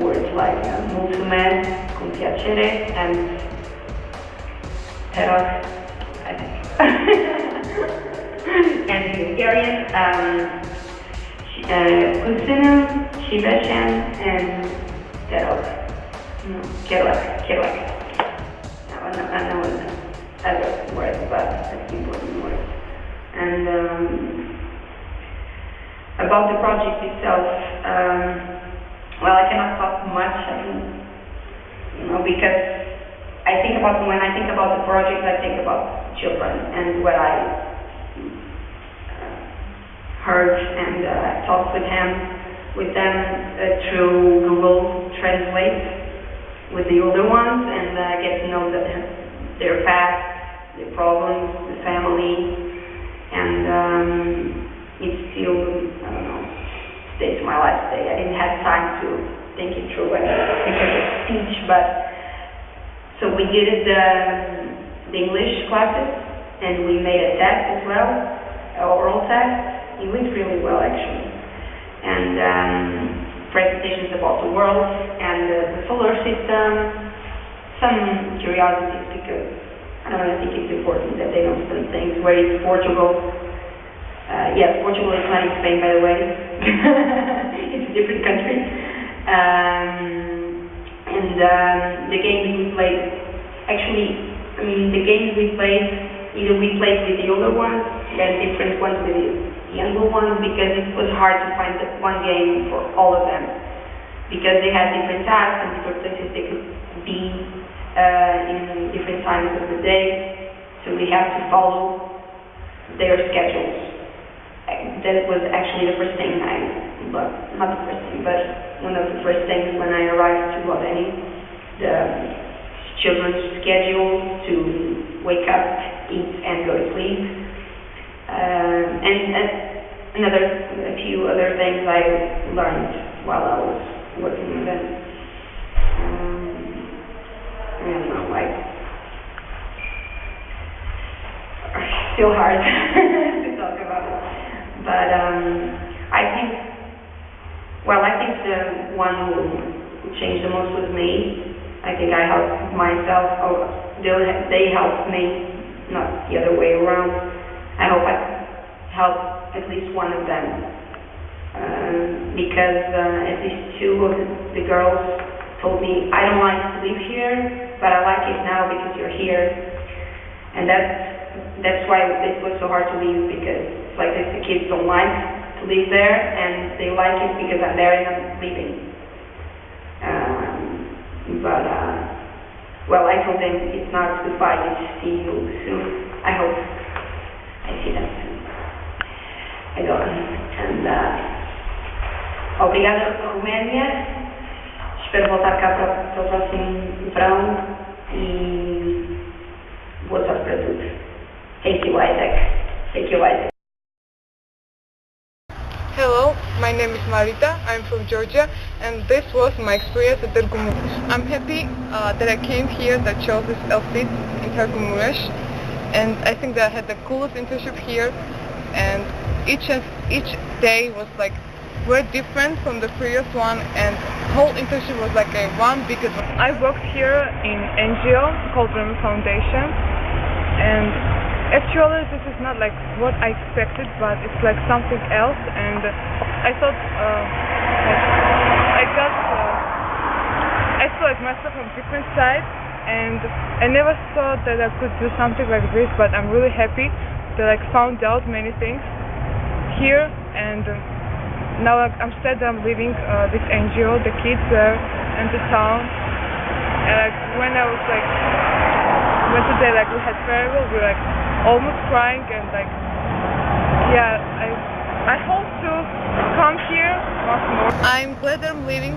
words like mulțumesc, cum piacere, and terog, I think. And in Hungarian, köszönöm, szívesen, and terog. No, kérlek. I know other words, but that's important words. And about the project itself, well, I cannot talk much, because when I think about the project, I think about children and what I heard and talked with them through Google Translate with the older ones, and get to know their past, their problems, the family, and it still, I don't know, stays to my last day. I didn't have time to think it through because of speech, but so we did the English classes, and we made a test as well, an oral test. It went really well actually, and presentations about the world and the solar system, some curiosities because I think it's important that they know some things. Where is Portugal? Yes, Portugal is not in Spain, by the way. It's a different country. And the games we played, the games we played, either we played with the older ones, then different ones with the younger ones, because it was hard to find one game for all of them, because they had different tasks and different places they could be in different times of the day, so we have to follow their schedules. That was actually the first thing not the first thing, but one of the first things when I arrived to Slovenia, the children's schedule to wake up, eat, and go to sleep, and a few other things I learned while I was working with them. I don't know, still hard to talk about it. But I think the one who changed the most was me. I think I helped myself, or they helped me, not the other way around. I hope I helped at least one of them, because at least two of the girls told me, I don't like to live here, but I like it now because you're here. And that's why it was so hard to leave, because it's like the kids don't like to live there, and they like it because I'm there and I'm leaving. Well, I told them it's not goodbye, it's see you soon. I hope I see them soon. I don't. And obrigada, Roménia. Espero voltar cá para o próximo verão e boa sorte para tudo. Thank you, Isaac. Thank you, Isaac. Hello, my name is Marita, I'm from Georgia, and this was my experience at Tergumureș. I'm happy that I came here, that chose this outfit in Tergumureș, and I think that I had the coolest internship here, and each day was like very different from the previous one, and whole internship was like a one big adventure. I worked here in NGO called Remy Foundation, and actually this is not like what I expected, but it's like something else, and I thought I saw like myself from different sides, and I never thought that I could do something like this, but I'm really happy that I found out many things here, and now I'm sad that I'm leaving this NGO, the kids there, and the town, and when I was like went today, like we had farewell, we were like almost crying, and like I hope to come here once more. I'm glad that I'm leaving.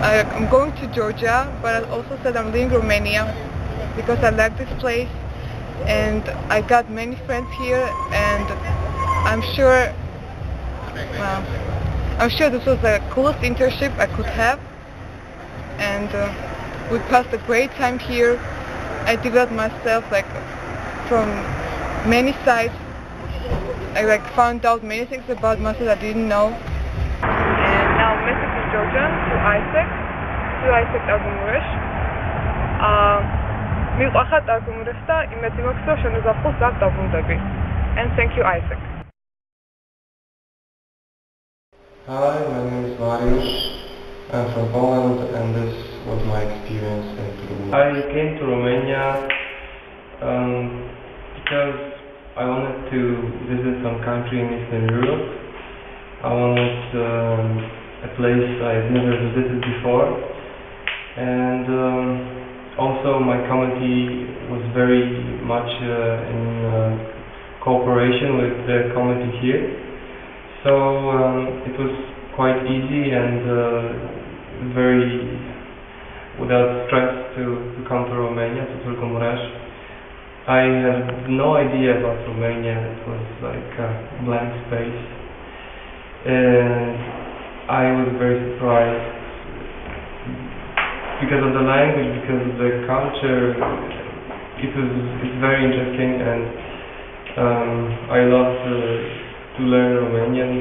I'm going to Georgia, but I also said I'm leaving Romania because I like this place, and I got many friends here, and I'm sure this was the coolest internship I could have, and we passed a great time here. I developed myself like from many sides. I like found out many things about myself I didn't know. And now message to Georgia, to Isaac Tergumureș. მიყვახა Tergumureș და იმედი მაქვს რომ შემოგახსოვს აქ დაბრუნდები. And thank you, Isaac. Hi, my name is Mariusz. I'm from Poland, and this was my experience in Peru. I came to Romania because I wanted to visit some country in Eastern Europe, I wanted a place I've never visited before, and also my committee was very much in cooperation with the committee here, so it was quite easy and very without stress to come to Romania, to Târgu Mureș. I had no idea about Romania. It was like a blank space, and I was very surprised because of the language, because of the culture. It's very interesting, and I love to learn Romanian,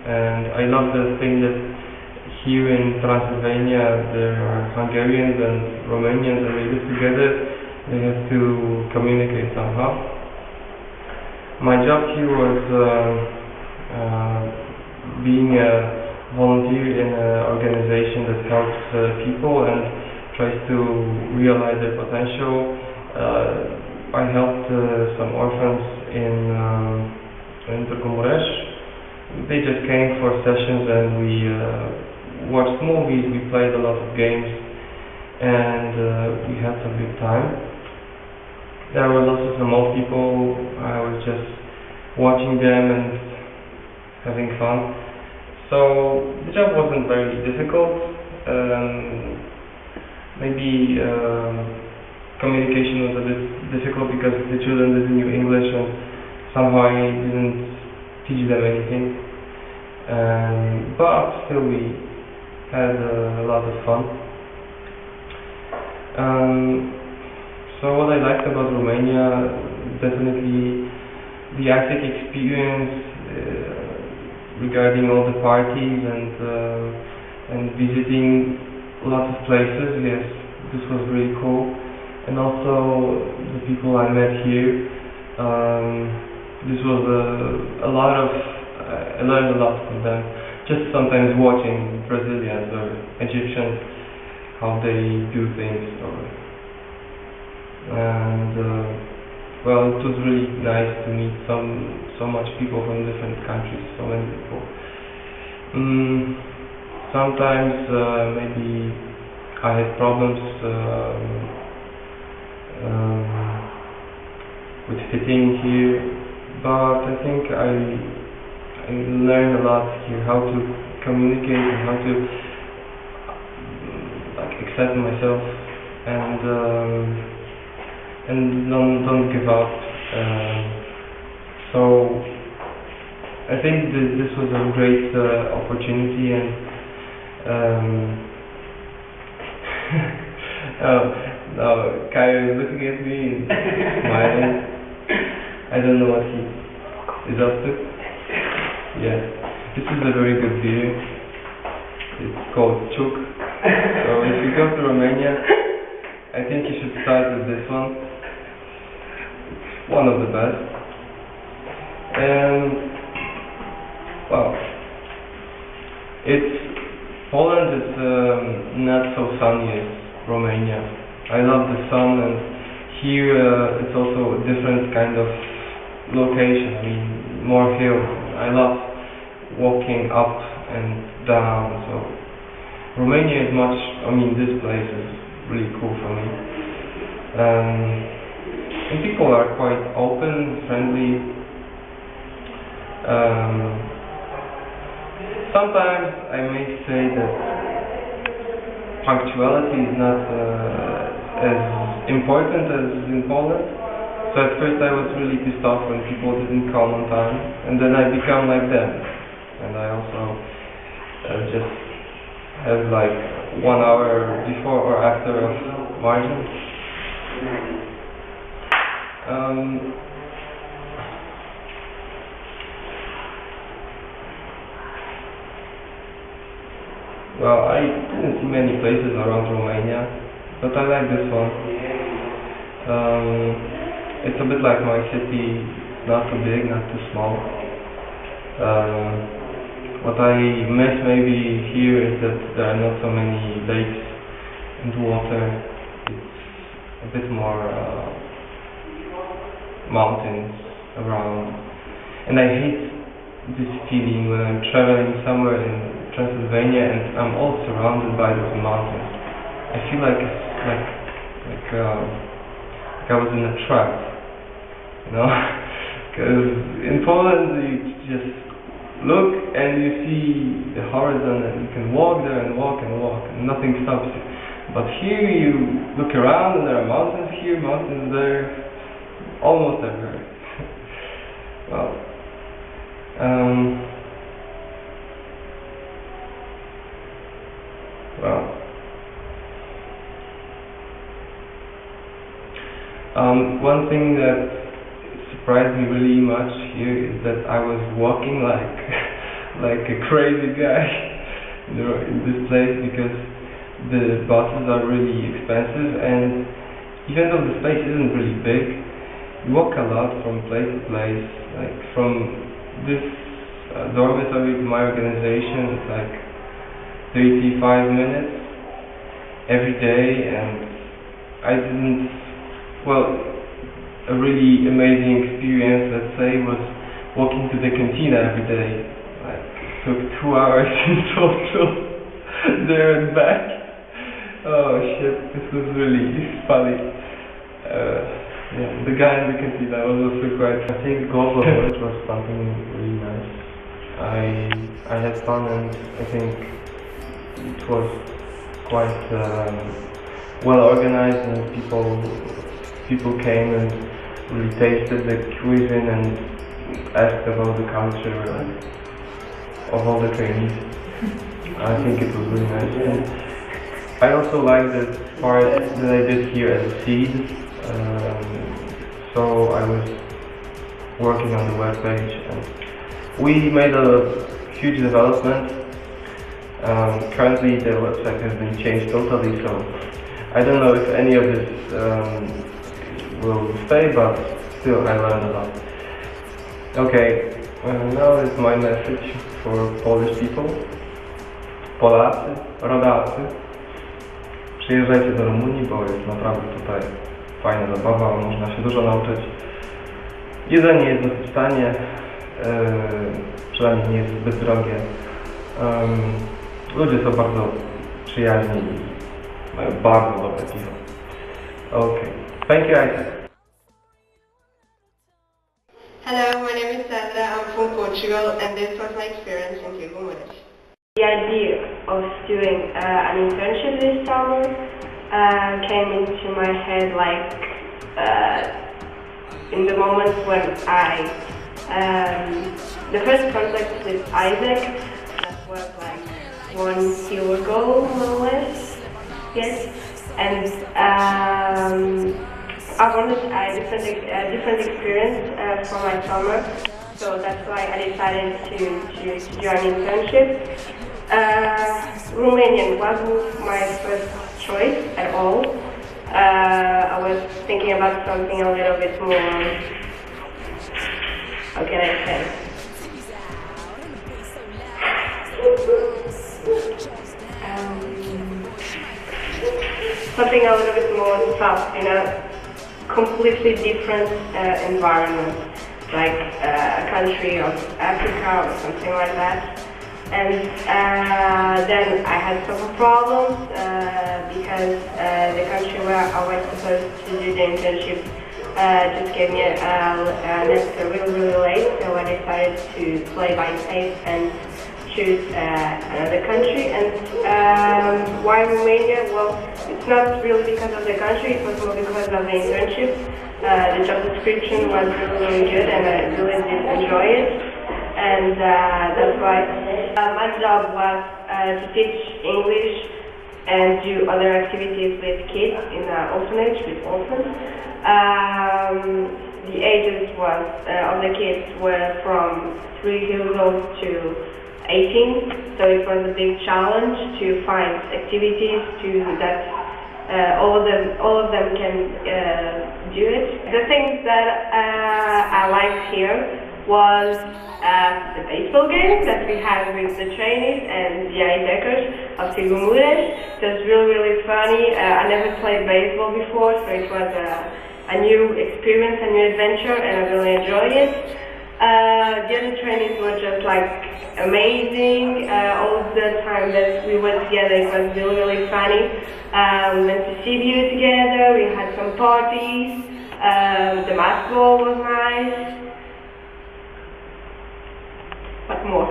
and I love the thing that here in Transylvania there are Hungarians and Romanians, and they live together. They have to communicate somehow. My job here was being a volunteer in an organization that helps people and tries to realize their potential. I helped some orphans in Târgu Mureș. They just came for sessions, and we watched movies, we played a lot of games, and we had some good time. There were lots of small people. I was just watching them and having fun. So the job wasn't very difficult. Maybe communication was a bit difficult because the children didn't know English, and somehow I didn't teach them anything. But still we had a lot of fun. So what I liked about Romania, definitely the active experience regarding all the parties and visiting lots of places. Yes, this was really cool. And also the people I met here. This was a lot of. I learned a lot from them. Just sometimes watching Brazilians or Egyptians, how they do things. Well, it was really nice to meet so much people from different countries, so many people. Sometimes maybe I had problems with fitting here, but I think I learned a lot here, how to communicate and how to accept myself and don't give up. So I think this was a great opportunity, and now Kyle is looking at me and smiling. I don't know what he is up to. Yes, this is a very good beer. It's called Chuk. So if you go to Romania, I think you should start with this one. It's one of the best. And well, Poland is not so sunny as Romania. I love the sun, and here it's also a different kind of location. I mean, more hills. I love walking up and down. So Romania is much. I mean, this place is really cool for me. And people are quite open, friendly. Sometimes I may say that punctuality is not as important as in Poland. So at first I was really pissed off when people didn't come on time, and then I become like them. And I also just have like 1 hour before or after of margin. Well, I didn't see many places around Romania, but I like this one. It's a bit like my city, not too big, not too small. What I miss maybe here is that there are not so many lakes and water. It's a bit more mountains around. And I hate this feeling when I'm traveling somewhere in Transylvania and I'm all surrounded by those mountains. I feel like I was in a trap, you know, because in Poland you just look and you see the horizon and you can walk there and walk and walk and nothing stops you. But here you look around and there are mountains here, mountains there, almost everywhere. Well, one thing that surprised me really much here is that I was walking like a crazy guy, you know, in this place, because the buses are really expensive, and even though the space isn't really big, you walk a lot from place to place. Like from this dormitory to my organization, it's like 35 minutes every day, and I didn't, well, a really amazing experience, let's say, was walking to the cantina every day. Like, it took 2 hours in total, there and back. Oh shit, this was really funny. Yeah, the guy in the cantina was also quite... I think global knowledge was something really nice. I had fun, and I think it was quite well organized, and people came and really tasted the cuisine and asked about the culture of all the trainees. I think it was really nice. And I also like the part that I did here as a seed. So I was working on the web page, and we made a huge development. Currently the website has been changed totally, so I don't know if any of this will stay, but still I learned a lot. Okay, now is my message for Polish people. Polacy, rodacy, przyjeżdżajcie do Rumunii, bo jest naprawdę tutaj fajna zabawa, można się dużo nauczyć. Jedzenie jest dosyć tanie, przynajmniej nie jest zbyt drogie. Ludzie są bardzo przyjaźni i mają bardzo dobre piwo. Okay. Thank you, Isaac. Hello, my name is Sandra. I'm from Portugal, and this was my experience in Figueiredo. The idea of doing an internship this summer came into my head like in the moment when the first contact with Isaac, that was like 1 year ago, more or less, yes, and I wanted a different experience for my summer, so that's why I decided to join internship. Romanian wasn't my first choice at all. I was thinking about something a little bit more, how can I say? Something a little bit more soft, in a completely different environment, like a country of Africa or something like that. And then I had some problems because the country where I was supposed to do the internship just gave me an answer really late, so I decided to play by safe and choose another country. And why Romania? Well, it's not really because of the country, it was more because of the internship. The job description was really good and I really did enjoy it. And that's why my job was to teach English and do other activities with kids in an orphanage with orphans. The ages of the kids were from 3 years old to 18, so it was a big challenge to find activities that all of them can do it. The things that I liked here was the baseball game that we had with the trainees and the Isaacers of Figueiredo. It was really funny. I never played baseball before, so it was a new experience, a new adventure, and I really enjoyed it. The other trainees were just like amazing. All the time that we went together, it was really, really funny. We went to Sibiu together, we had some parties, the basketball was nice. What more?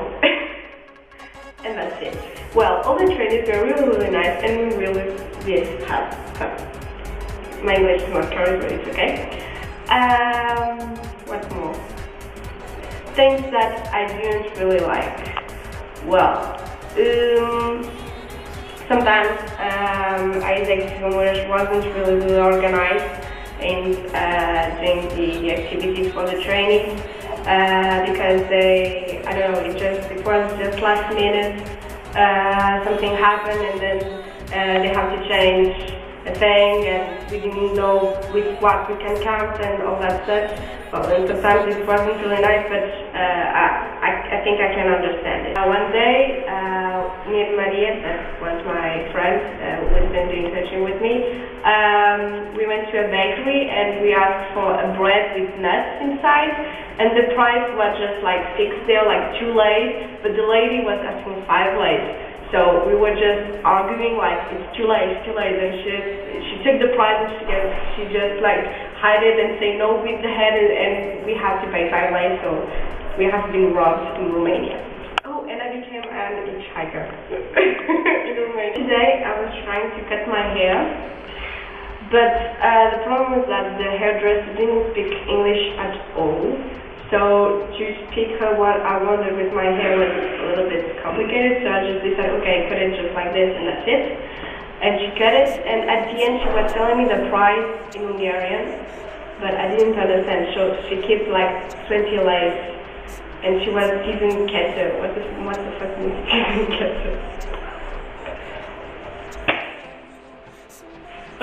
And that's it. Well, all the trainees were really, really nice, and we really did have fun. My English is not correct, but it's okay. What more? Things that I didn't really like. Well, sometimes Isaac wasn't really organized in doing the activities for the trainees because I don't know, it was just last minute. Something happened and then they have to change a thing, and we didn't know with what we can count and all that stuff. Well, and sometimes it wasn't really nice, but I think I can understand it. One day, me and Maria, that was my friend who was been doing coaching with me, we went to a bakery and we asked for a bread with nuts inside, and the price was just like fixed there, like 2 lays, but the lady was asking 5 lays. So we were just arguing like it's too late, and she took the prize and she just like hide it and say no with the head, and we have to pay 5 lays, so we have been robbed in Romania. Oh, and I became an hitchhiker in Romania. Today I was trying to cut my hair, but the problem was that the hairdresser didn't speak English at all. So to speak her what I wanted with my hair was a little bit complicated, so I just decided, okay, cut it just like this and that's it. And she cut it, and at the end she was telling me the price in Hungarian, but I didn't understand, so she kept like 20 lays, and she was Steven Ketter. What the fuck means Steven Ketter?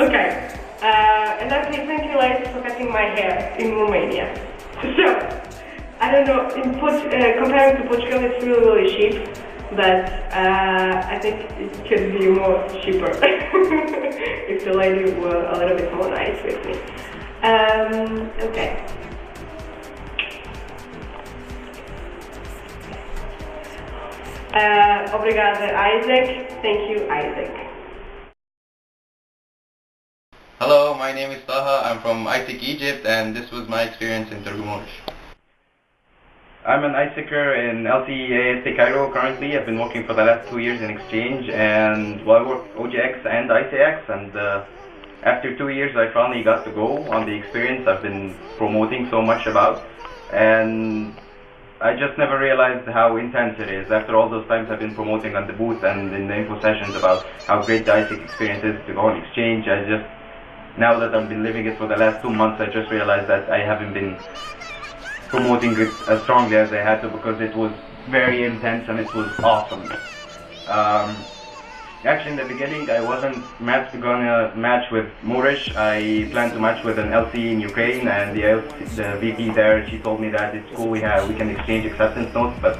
Okay, and I paid 20 lays for cutting my hair in Romania. So, I don't know, comparing to Portugal, it's really, really cheap, but I think it could be more cheaper if the lady were a little bit more nice with me. Okay. Obrigada, Isaac. Thank you, Isaac. Hello, my name is Taha. I'm from ISIC Egypt, and this was my experience in Turgumorish. I'm an ISICer in LTE Cairo currently. I've been working for the last 2 years in exchange, and well, I work OGX and ICX, and after 2 years I finally got to go on the experience I've been promoting so much about, and I just never realized how intense it is. After all those times I've been promoting on the booth and in the info sessions about how great the ISIC experience is to go on exchange, now that I've been living it for the last 2 months, I just realized that I haven't been promoting it as strongly as I had to, because it was very intense and it was awesome. Actually, in the beginning, I wasn't gonna match with Morish. I planned to match with an LC in Ukraine, and the VP there, she told me that it's cool, we can exchange acceptance notes, but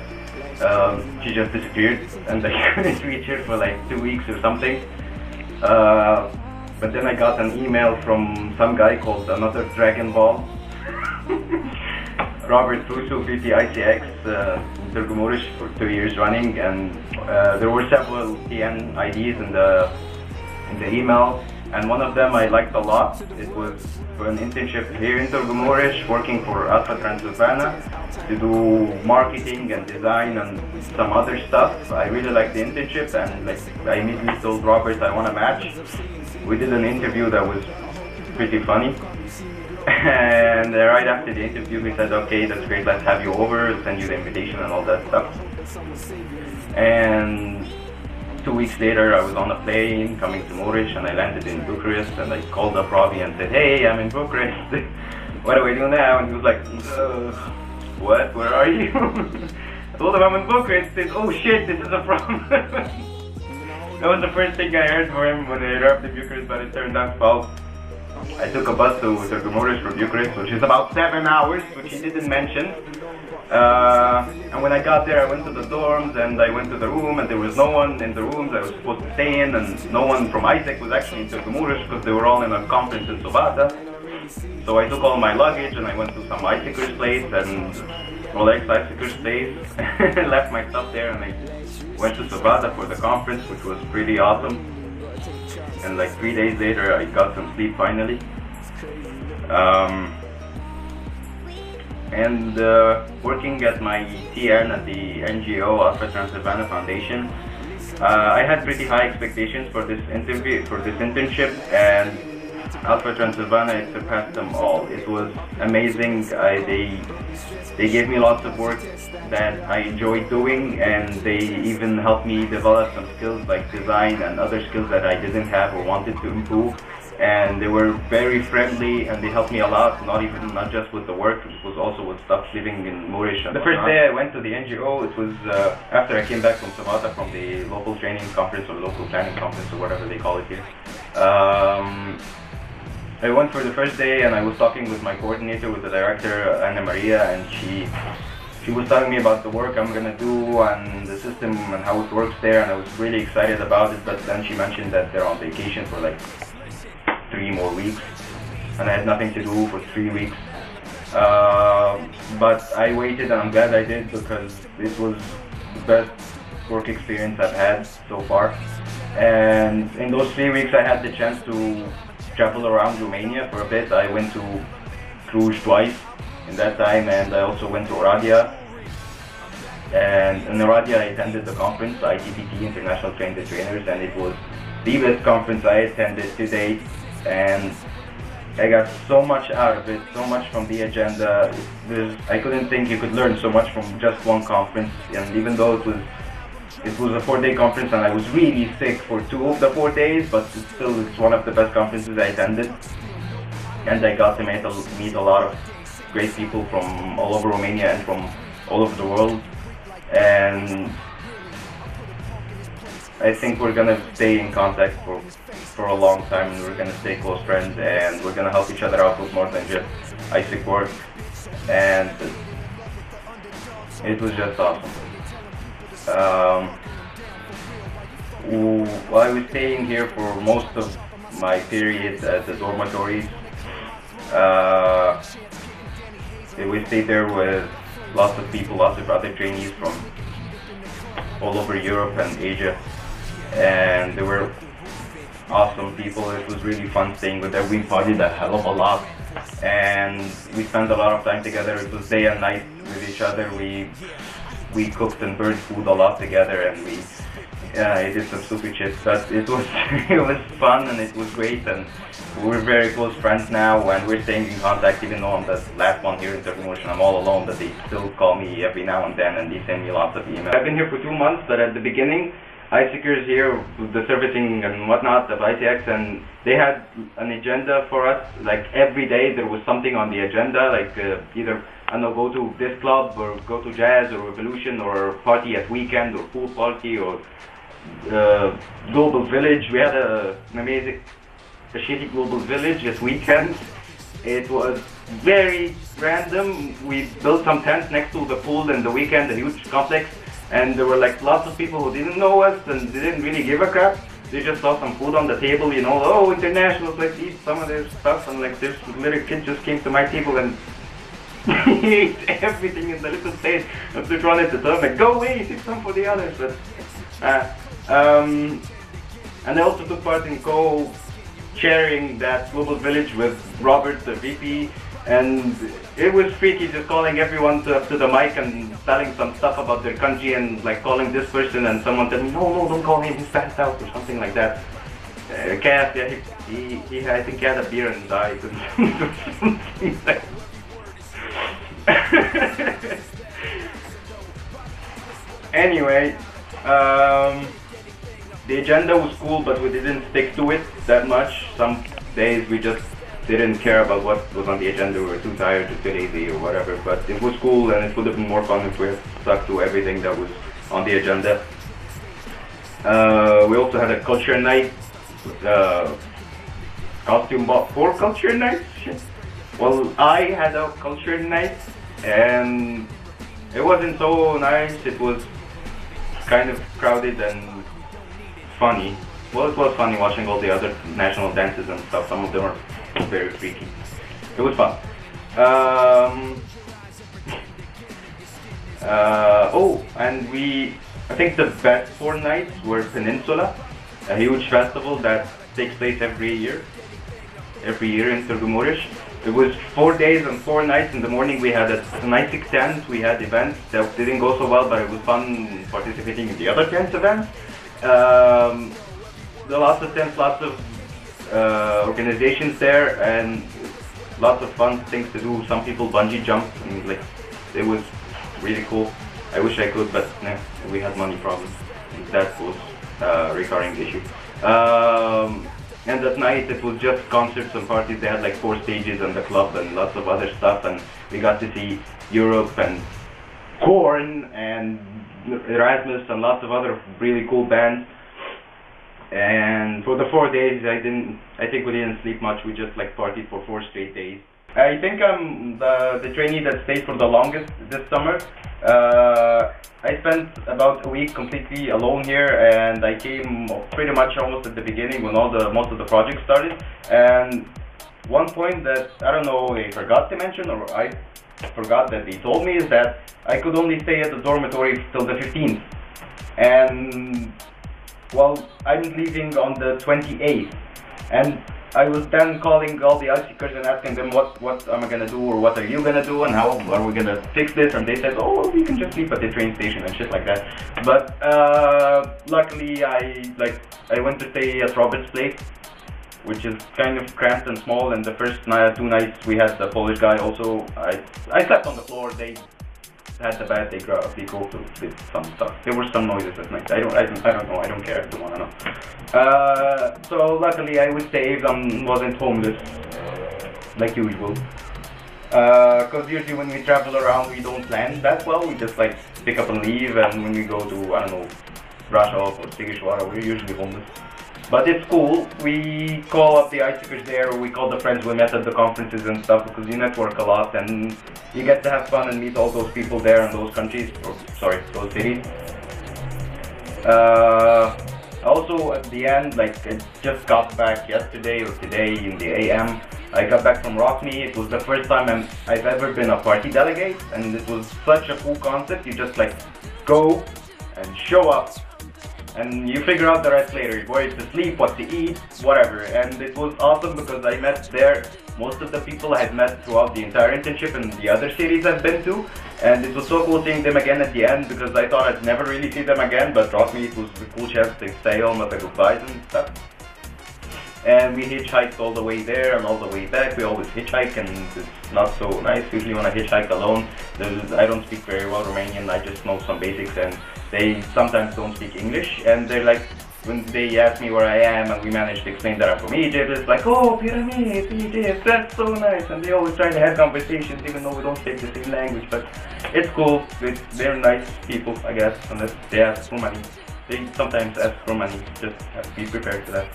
she just disappeared, and I couldn't reach her for like 2 weeks or something. But then I got an email from some guy called Another Dragon Ball, Robert Russo, VP ICX in Turgumorish for 2 years running, and there were several TN IDs in the email, and one of them I liked a lot. It was for an internship here in Turgumorish, working for Alpha Transylvania to do marketing and design and some other stuff. I really liked the internship, and I immediately told Robert I want to match. We did an interview that was pretty funny. And right after the interview we said, okay, that's great, let's have you over, send you the invitation and all that stuff. And 2 weeks later I was on a plane coming to Morish, and I landed in Bucharest, and I called up Robbie and said, hey, I'm in Bucharest, what do I do now? And he was like, what, where are you? I told him I'm in Bucharest. He said, oh shit, this is a problem. That was the first thing I heard from him when I arrived in Bucharest, but it turned out false. I took a bus to Turgumorish from Bucharest, which is about 7 hours, which he didn't mention. And when I got there, I went to the dorms, and I went to the room, and there was no one in the rooms I was supposed to stay in, and no one from ISEC was actually in Turgumorish, because they were all in a conference in Sobata. So I took all my luggage, and I went to some ISECers' place, and Rolex bicycle space, left my stuff there, and I went to Sabata for the conference, which was pretty awesome. And like 3 days later, I got some sleep finally. Working at my TN at the NGO Alpha Transylvania Foundation, I had pretty high expectations for this internship, and Alpha Transylvania surpassed them all. It was amazing. They gave me lots of work that I enjoyed doing, and they even helped me develop some skills like design and other skills that I didn't have or wanted to improve. And they were very friendly, and they helped me a lot, not just with the work, it was also with stuff living in Moorish. The first day I went to the NGO, it was after I came back from Sabata from the local training conference or local planning conference or whatever they call it here. I went for the first day, and I was talking with my coordinator, with the director, Anna Maria, and she was telling me about the work I'm gonna do and the system and how it works there, and I was really excited about it. But then she mentioned that they're on vacation for like 3 more weeks, and I had nothing to do for 3 weeks. But I waited, and I'm glad I did, because this was the best work experience I've had so far. And in those 3 weeks, I had the chance to travel around Romania for a bit. I went to Cluj twice in that time, and I also went to Oradea. And in Oradea, I attended the conference, ITPT, International Train the Trainers, and it was the best conference I attended to date. And I got so much out of it, so much from the agenda. I couldn't think you could learn so much from just one conference. And even though it was a 4-day conference, and I was really sick for 2 of the 4 days, but it's one of the best conferences I attended. And I got to meet a lot of great people from all over Romania and from all over the world. And I think we're gonna stay in contact for a long time, and we're gonna stay close friends, and we're gonna help each other out with more than just ISIC work. And it was just awesome. While I was staying here for most of my period at the dormitories, we stayed there with lots of people, lots of other trainees from all over Europe and Asia, and they were awesome people. It was really fun staying with them. We partied a hell of a lot, and we spent a lot of time together. It was day and night with each other. We cooked and burned food a lot together, and we did some stupid shit, but it was fun, and it was great, and we're very close friends now, and we're staying in contact. Even though I'm the last one here in Turkey, I'm all alone, but they still call me every now and then, and they send me lots of emails. I've been here for 2 months, but at the beginning, ISICers here, with the servicing and whatnot of ITX, and they had an agenda for us. Like every day there was something on the agenda, like either, I don't know, go to this club, or go to jazz, or revolution, or party at weekend, or pool party, or global village. We had an amazing shitty global village this weekend. It was very random. We built some tents next to the pool in the weekend, a huge complex, and there were like lots of people who didn't know us and didn't really give a crap. They just saw some food on the table, you know, oh, internationals, let's eat some of their stuff, and like this little kid just came to my table and he ate everything in the little plate. I just wanted to tell him, like, go away, take some for the others. But and I also took part in co-chairing that global village with Robert, the VP, and it was freaky, just calling everyone to the mic and telling some stuff about their country, and like calling this person, and someone telling me, no, don't call him, he's passed out, or something like that. Cass, yeah, he I think he had a beer and died. Anyway, the agenda was cool, but we didn't stick to it that much. Some days we just didn't care about what was on the agenda. We were too tired, too lazy, or whatever. But it was cool, and it would have been more fun if we had stuck to everything that was on the agenda. We also had a culture night, costume ball for culture night. Well, I had a culture night, and it wasn't so nice. It was kind of crowded and funny. Well, it was funny watching all the other national dances and stuff. Some of them were very freaky. It was fun. Oh, and I think the best 4 nights were Peninsula, a huge festival that takes place every year in Turgumurish. It was 4 days and 4 nights. In the morning we had a nice tent, we had events that didn't go so well, but it was fun participating in the other tents events. There are lots of tents, lots of organizations there, and lots of fun things to do. Some people bungee jumped, and like it was really cool. I wish I could, but nah, we had money problems. That was a recurring issue. And that night it was just concerts and parties. They had like 4 stages and the club and lots of other stuff, and we got to see Europe and Korn and Erasmus and lots of other really cool bands. And for the 4 days I think we didn't sleep much. We just like partied for 4 straight days. I think I'm the trainee that stayed for the longest this summer. I spent about a week completely alone here, and I came pretty much almost at the beginning when most of the projects started. And one point that I don't know they forgot to mention, or I forgot that they told me, is that I could only stay at the dormitory till the 15th. And well, I'm leaving on the 28th, and I was then calling all the ICers and asking them what am I gonna do, or what are you gonna do, and how are we gonna fix this, and they said, oh, we can just sleep at the train station and shit like that. But luckily I went to stay at Robert's place, which is kind of cramped and small, and the first 2 nights we had the Polish guy also. I slept on the floor. They had the bed, they go to sleep some stuff. There were some noises at night. I don't know, I don't care if you wanna know. So luckily I was saved and wasn't homeless like usual. Cause usually when we travel around we don't plan that well, we just like pick up and leave, and when we go to, I don't know, Brasov or Sigishwara, we're usually homeless. But it's cool. We call up the ICers there, or we call the friends we met at the conferences and stuff, because you network a lot and you get to have fun and meet all those people there in those countries, or sorry, those cities. Also at the end, like I just got back yesterday or today in the AM. I got back from Rockney. It was the first time I've ever been a party delegate, and it was such a cool concept. You just like go and show up, and you figure out the rest later, where to sleep, what to eat, whatever. And it was awesome because I met there most of the people I had met throughout the entire internship in the other cities I've been to, and it was so cool seeing them again at the end, because I thought I'd never really see them again, but trust me, it was a cool chance to say home at the goodbyes and stuff. And we hitchhiked all the way there and all the way back. We always hitchhike, and it's not so nice. Usually when I hitchhike alone, I don't speak very well Romanian, I just know some basics, and they sometimes don't speak English, and they're like, when they ask me where I am and we manage to explain that I'm from Egypt, it's like, oh, pyramids, Egypt, that's so nice, and they always try to have conversations even though we don't speak the same language, but it's cool. They're nice people, I guess, unless they ask for money. They sometimes ask for money, just have to be prepared for that.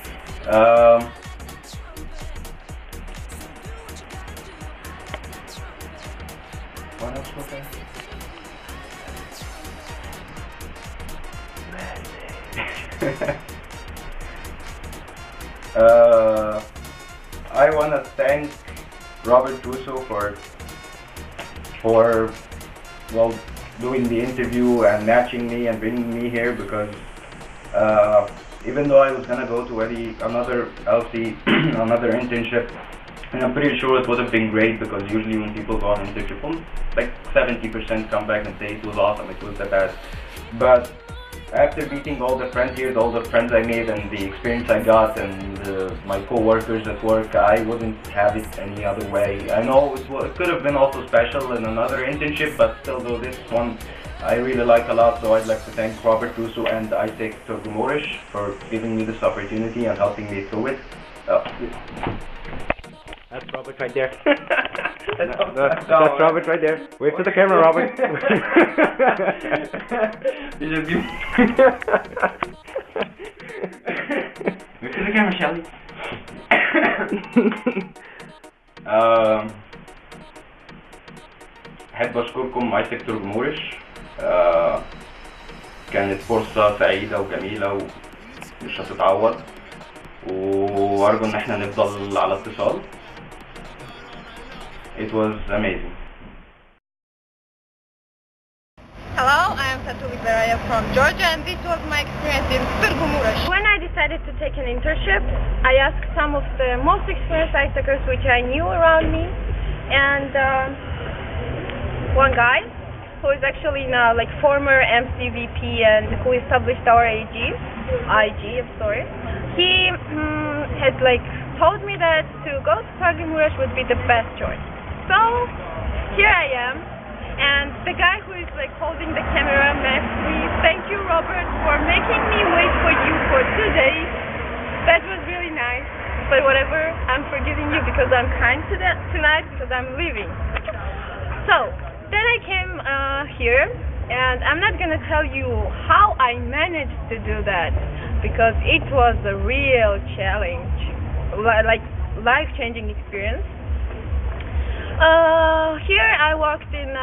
What else was there? I want to thank Robert Russo for well, doing the interview and matching me and bringing me here, because even though I was gonna go to another LC, another internship, and I'm pretty sure it would have been great, because usually when people go on internship, like 70% come back and say it was awesome, it was the best. But after meeting all the friends here, all the friends I made, and the experience I got, and my co-workers at work, I wouldn't have it any other way. I know it could have been also special in another internship, but still though, this one I really like a lot, so I'd like to thank Robert Russo and Isaac Turgumurish for giving me this opportunity and helping me through it. That's Robert right there. That's Robert right there. Wave to the camera, Robert. You just give wave to the camera, Shelly. أحب أشكركم ايسك ترجمورش. كانت فرصة سعيدة وجميلة ومش هتتعوض، وأرجو إن احنا نفضل على اتصال. It was amazing. where I am from Georgia, and this was my experience in Târgu When I decided to take an internship, I asked some of the most experienced ice takers which I knew around me, and one guy who is actually now like former MCVP and who established our IG, I'm sorry. He has like told me that to go to Târgu would be the best choice. So here I am, and the guy who is like holding the camera next to me, thank you Robert for making me wait for you for 2 days. That was really nice, but whatever, I'm forgiving you because I'm kind to tonight because I'm leaving. So then I came here, and I'm not gonna tell you how I managed to do that because it was a real challenge, like life-changing experience. Here I worked in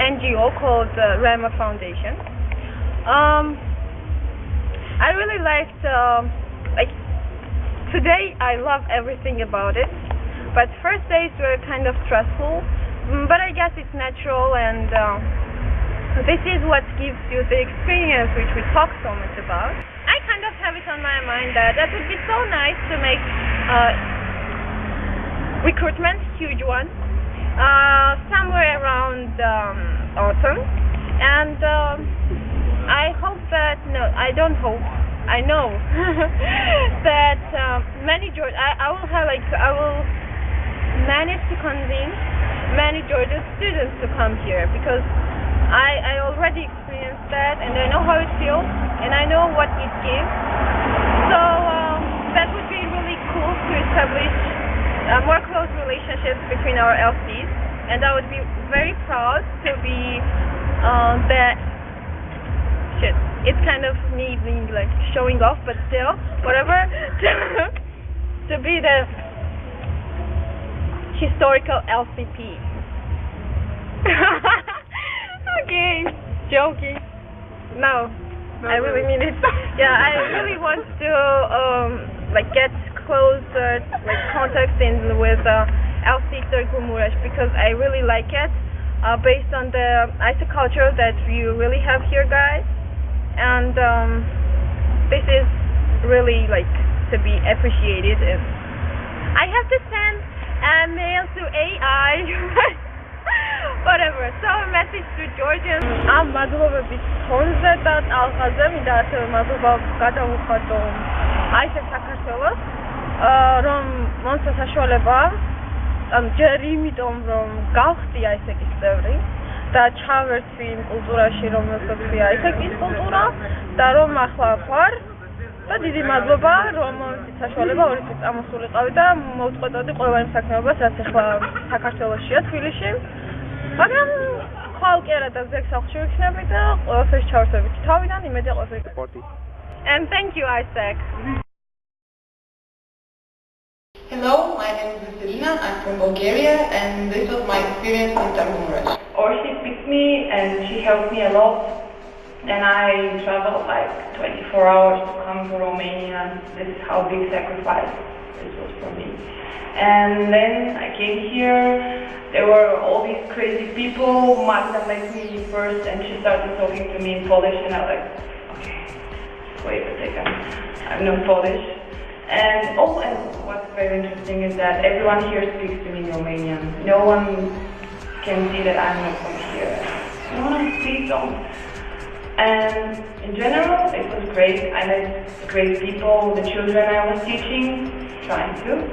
NGO called Rama Foundation. I really liked, like today I love everything about it, but first days were kind of stressful, but I guess it's natural, and this is what gives you the experience which we talk so much about. I kind of have it on my mind that would be so nice to make recruitment, huge one, somewhere around autumn, and I hope that, no, I don't hope, I know that many Georgia, I will manage to convince many Georgia students to come here, because I already experienced that, and I know how it feels, and I know what it gives. So that would be really cool to establish more close relationships between our LCs, and I would be very proud to be it's kind of me being like showing off, but still, whatever, to be the historical LCP. Okay, joking. No, I really mean it. Yeah, I really want to like get closer like contacts in with LC Târgu because I really like it based on the ISA culture that you really have here, guys, and this is really like to be appreciated. And I have to send a mail to AI. Whatever. So a message to Georgians. Am მადლობების ფონზე და ტალღაზე მინდა ასევე მადლობა გადავუხატო აისე საქართველოს, რომ მომცა საშუალება, ჯერ იმიტომ რომ გავხდი აისეკის წევრი და ჩავერთვი იმ კულტურაში, რომელსაც ქვია აისეკის კულტურა, და რომ ახლა ვარ და დიდი მადლობა, რომ მომცეთ საშუალება 2 წელი წამოსულიყავი და მოვწყვეტოდი ყველა იმ საქმეობას, რაც ახლა საქართველოშია, თბილისში. მაგრამ ხვალ კი არა და ზეგ სახლში ვიქნები და ყველაფერს ჩავერთვებით თავიდან, იმედია ყველაფერი. And thank you, Isaac. Hello, my name is Vasilina, I'm from Bulgaria, and this was my experience in Târgu. She picked me and she helped me a lot, and I traveled like 24 hours to come to Romania. This is how big sacrifice this was for me. And then I came here, there were all these crazy people. Magda met me first and she started talking to me in Polish, and I was like, okay, wait a second, I have no Polish. And what's very interesting is that everyone here speaks to me in Romanian. No one can see that I'm not from here. No one speaks don't. And in general, it was great. I met great people, the children I was teaching, trying to.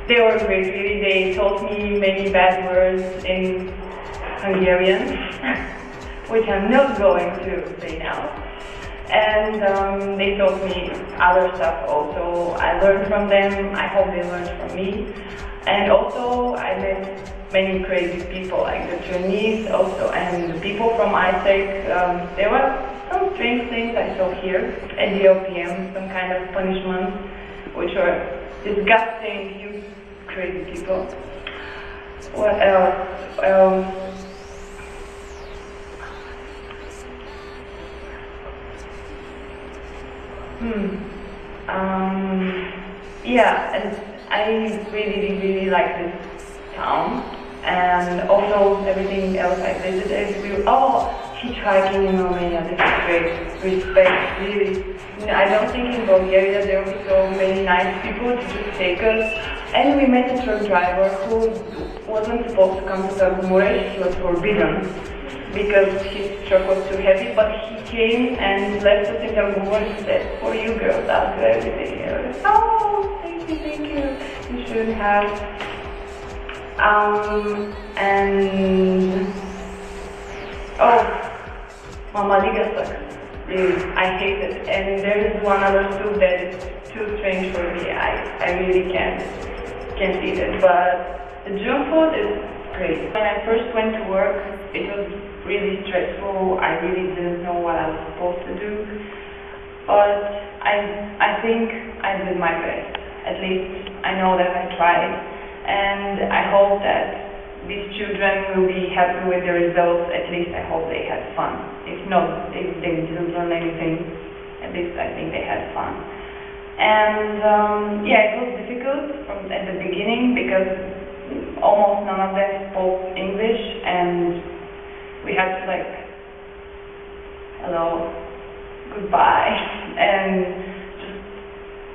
They were great, really. They taught me many bad words in Hungarian, which I'm not going to say now. And they taught me other stuff also. I learned from them. I hope they learned from me. And also, I met many crazy people, like the trainees also, and the people from ISEC. There were some strange things I saw here at the OPM, some kind of punishments, which were disgusting, huge, crazy people. What else? Yeah, and I really like this town, and also everything else I visited. hitchhiking in Romania. This is great. Respect, really. I don't think in Bulgaria there will be so many nice people to just take us. And we met a truck driver who wasn't supposed to come to Tagumure. He was forbidden because his truck was too heavy, but he came and left us in Tagumure and said, "For you girls, I'll do everything here." Oh, thank you. You should have. And oh, Mama Liga sucks. Really, I hate it. And there is one other soup that is too strange for me. I really can't eat it. But the junk food is great. When I first went to work, it was really stressful. I really didn't know what I was supposed to do. But I think I did my best. At least I know that I tried. And I hope that these children will be happy with the results. At least I hope they had fun. If not, if they didn't learn anything, at least I think they had fun. And yeah, it was difficult at the beginning because almost none of them spoke English, and we had to like, hello, goodbye, and just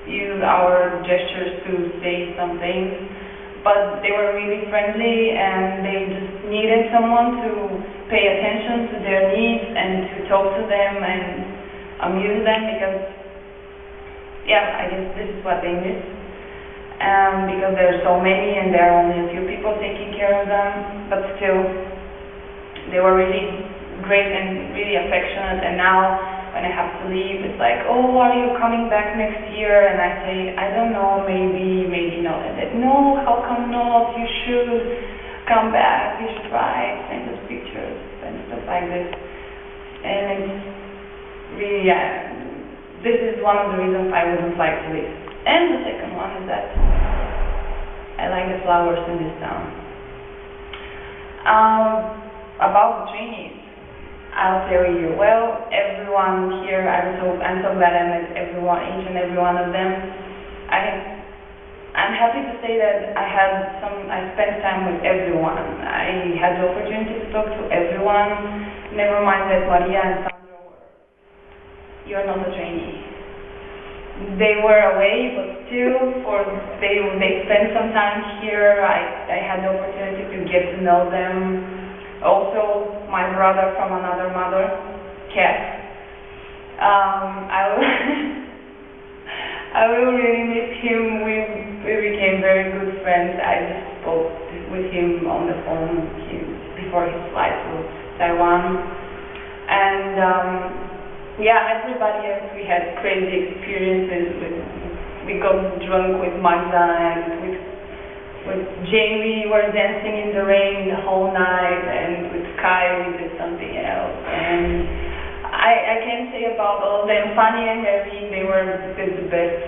use our gestures to say something. But they were really friendly, and they just needed someone to pay attention to their needs and to talk to them and amuse them, because yeah, I guess this is what they miss. Because there are so many and there are only a few people taking care of them, but still they were really great and really affectionate. And now when I have to leave, it's like, "Oh, are you coming back next year?" And I say, "I don't know, maybe not." And they, "No, how come not? You should come back, you should write, send us pictures," and stuff like this. And it's really, yeah, this is one of the reasons I wouldn't like to leave. And the second one is that I like the flowers in this town. About the trainees, I'll tell you, well, everyone here, I'm so glad I met everyone, each and every one of them. I'm happy to say that I spent time with everyone. I had the opportunity to talk to everyone. Never mind that Maria and Sandra you're not a trainee. They were away, but still, they spent some time here. I had the opportunity to get to know them. Also, my brother from another mother, Kat. I will really miss him. We became very good friends. I just spoke with him on the phone before his flight to Taiwan. And yeah, everybody else, we had crazy experiences. We got drunk with Magda and with Jamie, we were dancing in the rain the whole night, and with Kai we did something else. And I can say about all of them, Fanny and Harry, they were the best,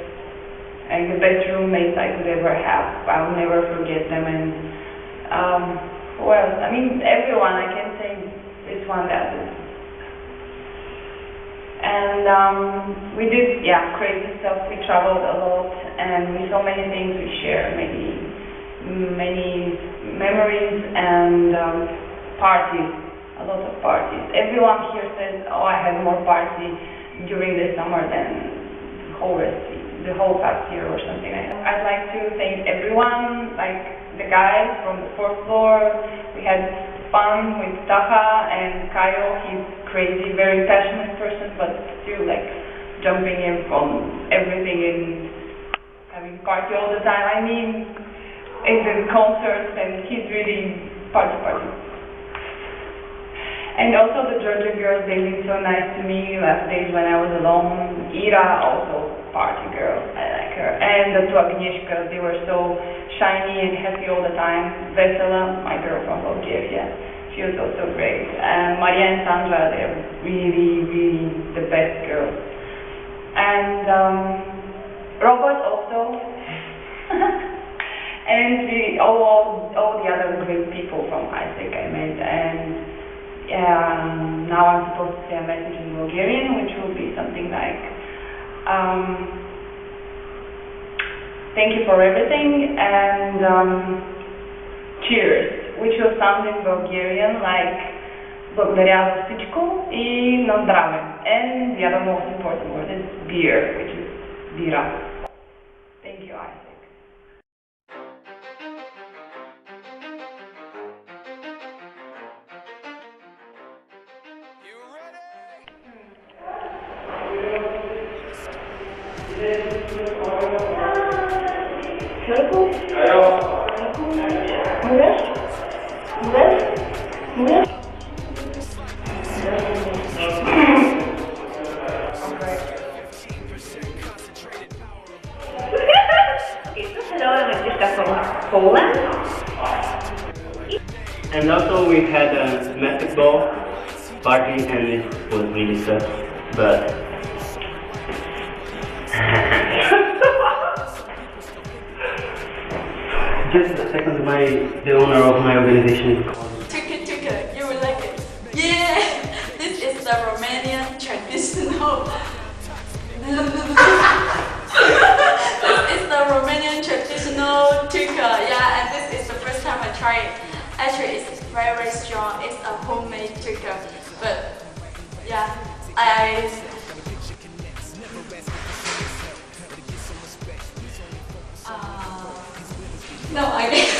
like the best roommates I could ever have. I'll never forget them. And who else? I mean, everyone. I can say this one, that is. And we did, yeah, crazy stuff. We traveled a lot, and we saw many things. We shared many memories and parties, a lot of parties. Everyone here says, "Oh, I had more party during the summer than the whole past year," or something like that. I'd like to thank everyone, like the guys from the 4th floor. We had fun with Taha and Kayo. He's crazy, very passionate person, but still like jumping in on everything and having party all the time. I mean, in the concerts, and he's really party. And also the Georgia girls, they've been so nice to me last days when I was alone. Ira, also party girl, I like her. And the two Agnieszkas, they were so shiny and happy all the time. Vesela, my girl from Bulgaria, she was also great. And Maria and Sandra, they're really the best girls. And Robert also. And really all the other great people from ISEC I met. And now I'm supposed to say a message in Bulgarian, which will be something like, thank you for everything, and cheers, which will sound in Bulgarian like благодаря за всичко и на здраве. And the other most important word is beer, which is bira. Thank you, Isaac. Poland. And also we had a domestic ball party and it was really tough, but just a second, the owner of my organization is called. Tuka, you will like it. Yeah, this is the Romanian traditional. This is the Romanian traditional tuka. Yeah, and this is the first time I try it. Actually, it's very, very strong. It's a homemade tuka, but yeah, no, I can't.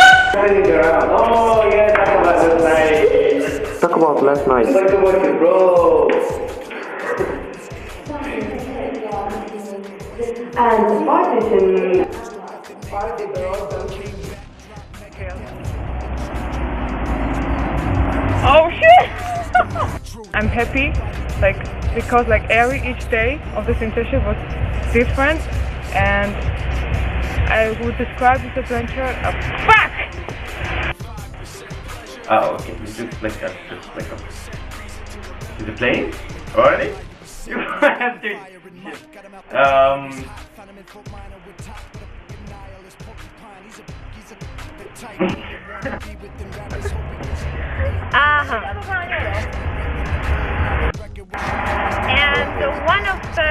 Oh yeah, talk about last night. Talk about last night. Talk about your bro. And the party girl, don't you? Oh shit! I'm happy, because each day of this internship was different, and I would describe this adventure as fuck! Oh, okay. Is it playing already? You have to. And one of the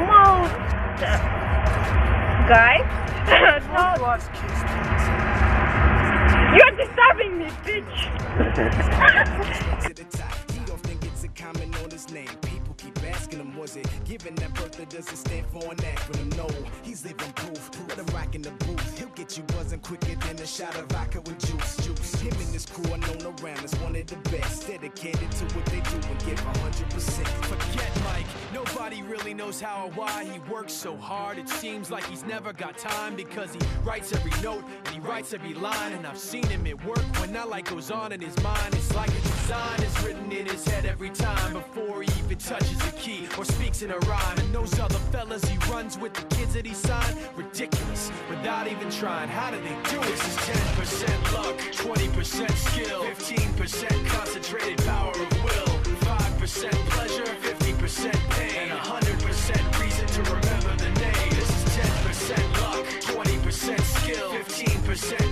most guys. You're disturbing me, bitch. Asking him, was it given that birth that doesn't stand for an acronym? No, he's living proof. Let him rock in the booth. He'll get you buzzing quicker than a shot of vodka with juice. Him and his crew are known around as one of the best. Dedicated to what they do and give 100%. Forget Mike. Nobody really knows how or why he works so hard. It seems like he's never got time because he writes every note and he writes every line. And I've seen him at work when that light goes on in his mind. It's like a design is written in his head every time before he even touches a key or speaks in a rhyme. And those other fellas he runs with, the kids that he signed, ridiculous without even trying. How do they do it? This is 10% luck, 20% skill, 15% concentrated power of will, 5% pleasure, 50% pain, and 100% reason to remember the name. This is 10% luck, 20% skill, 15%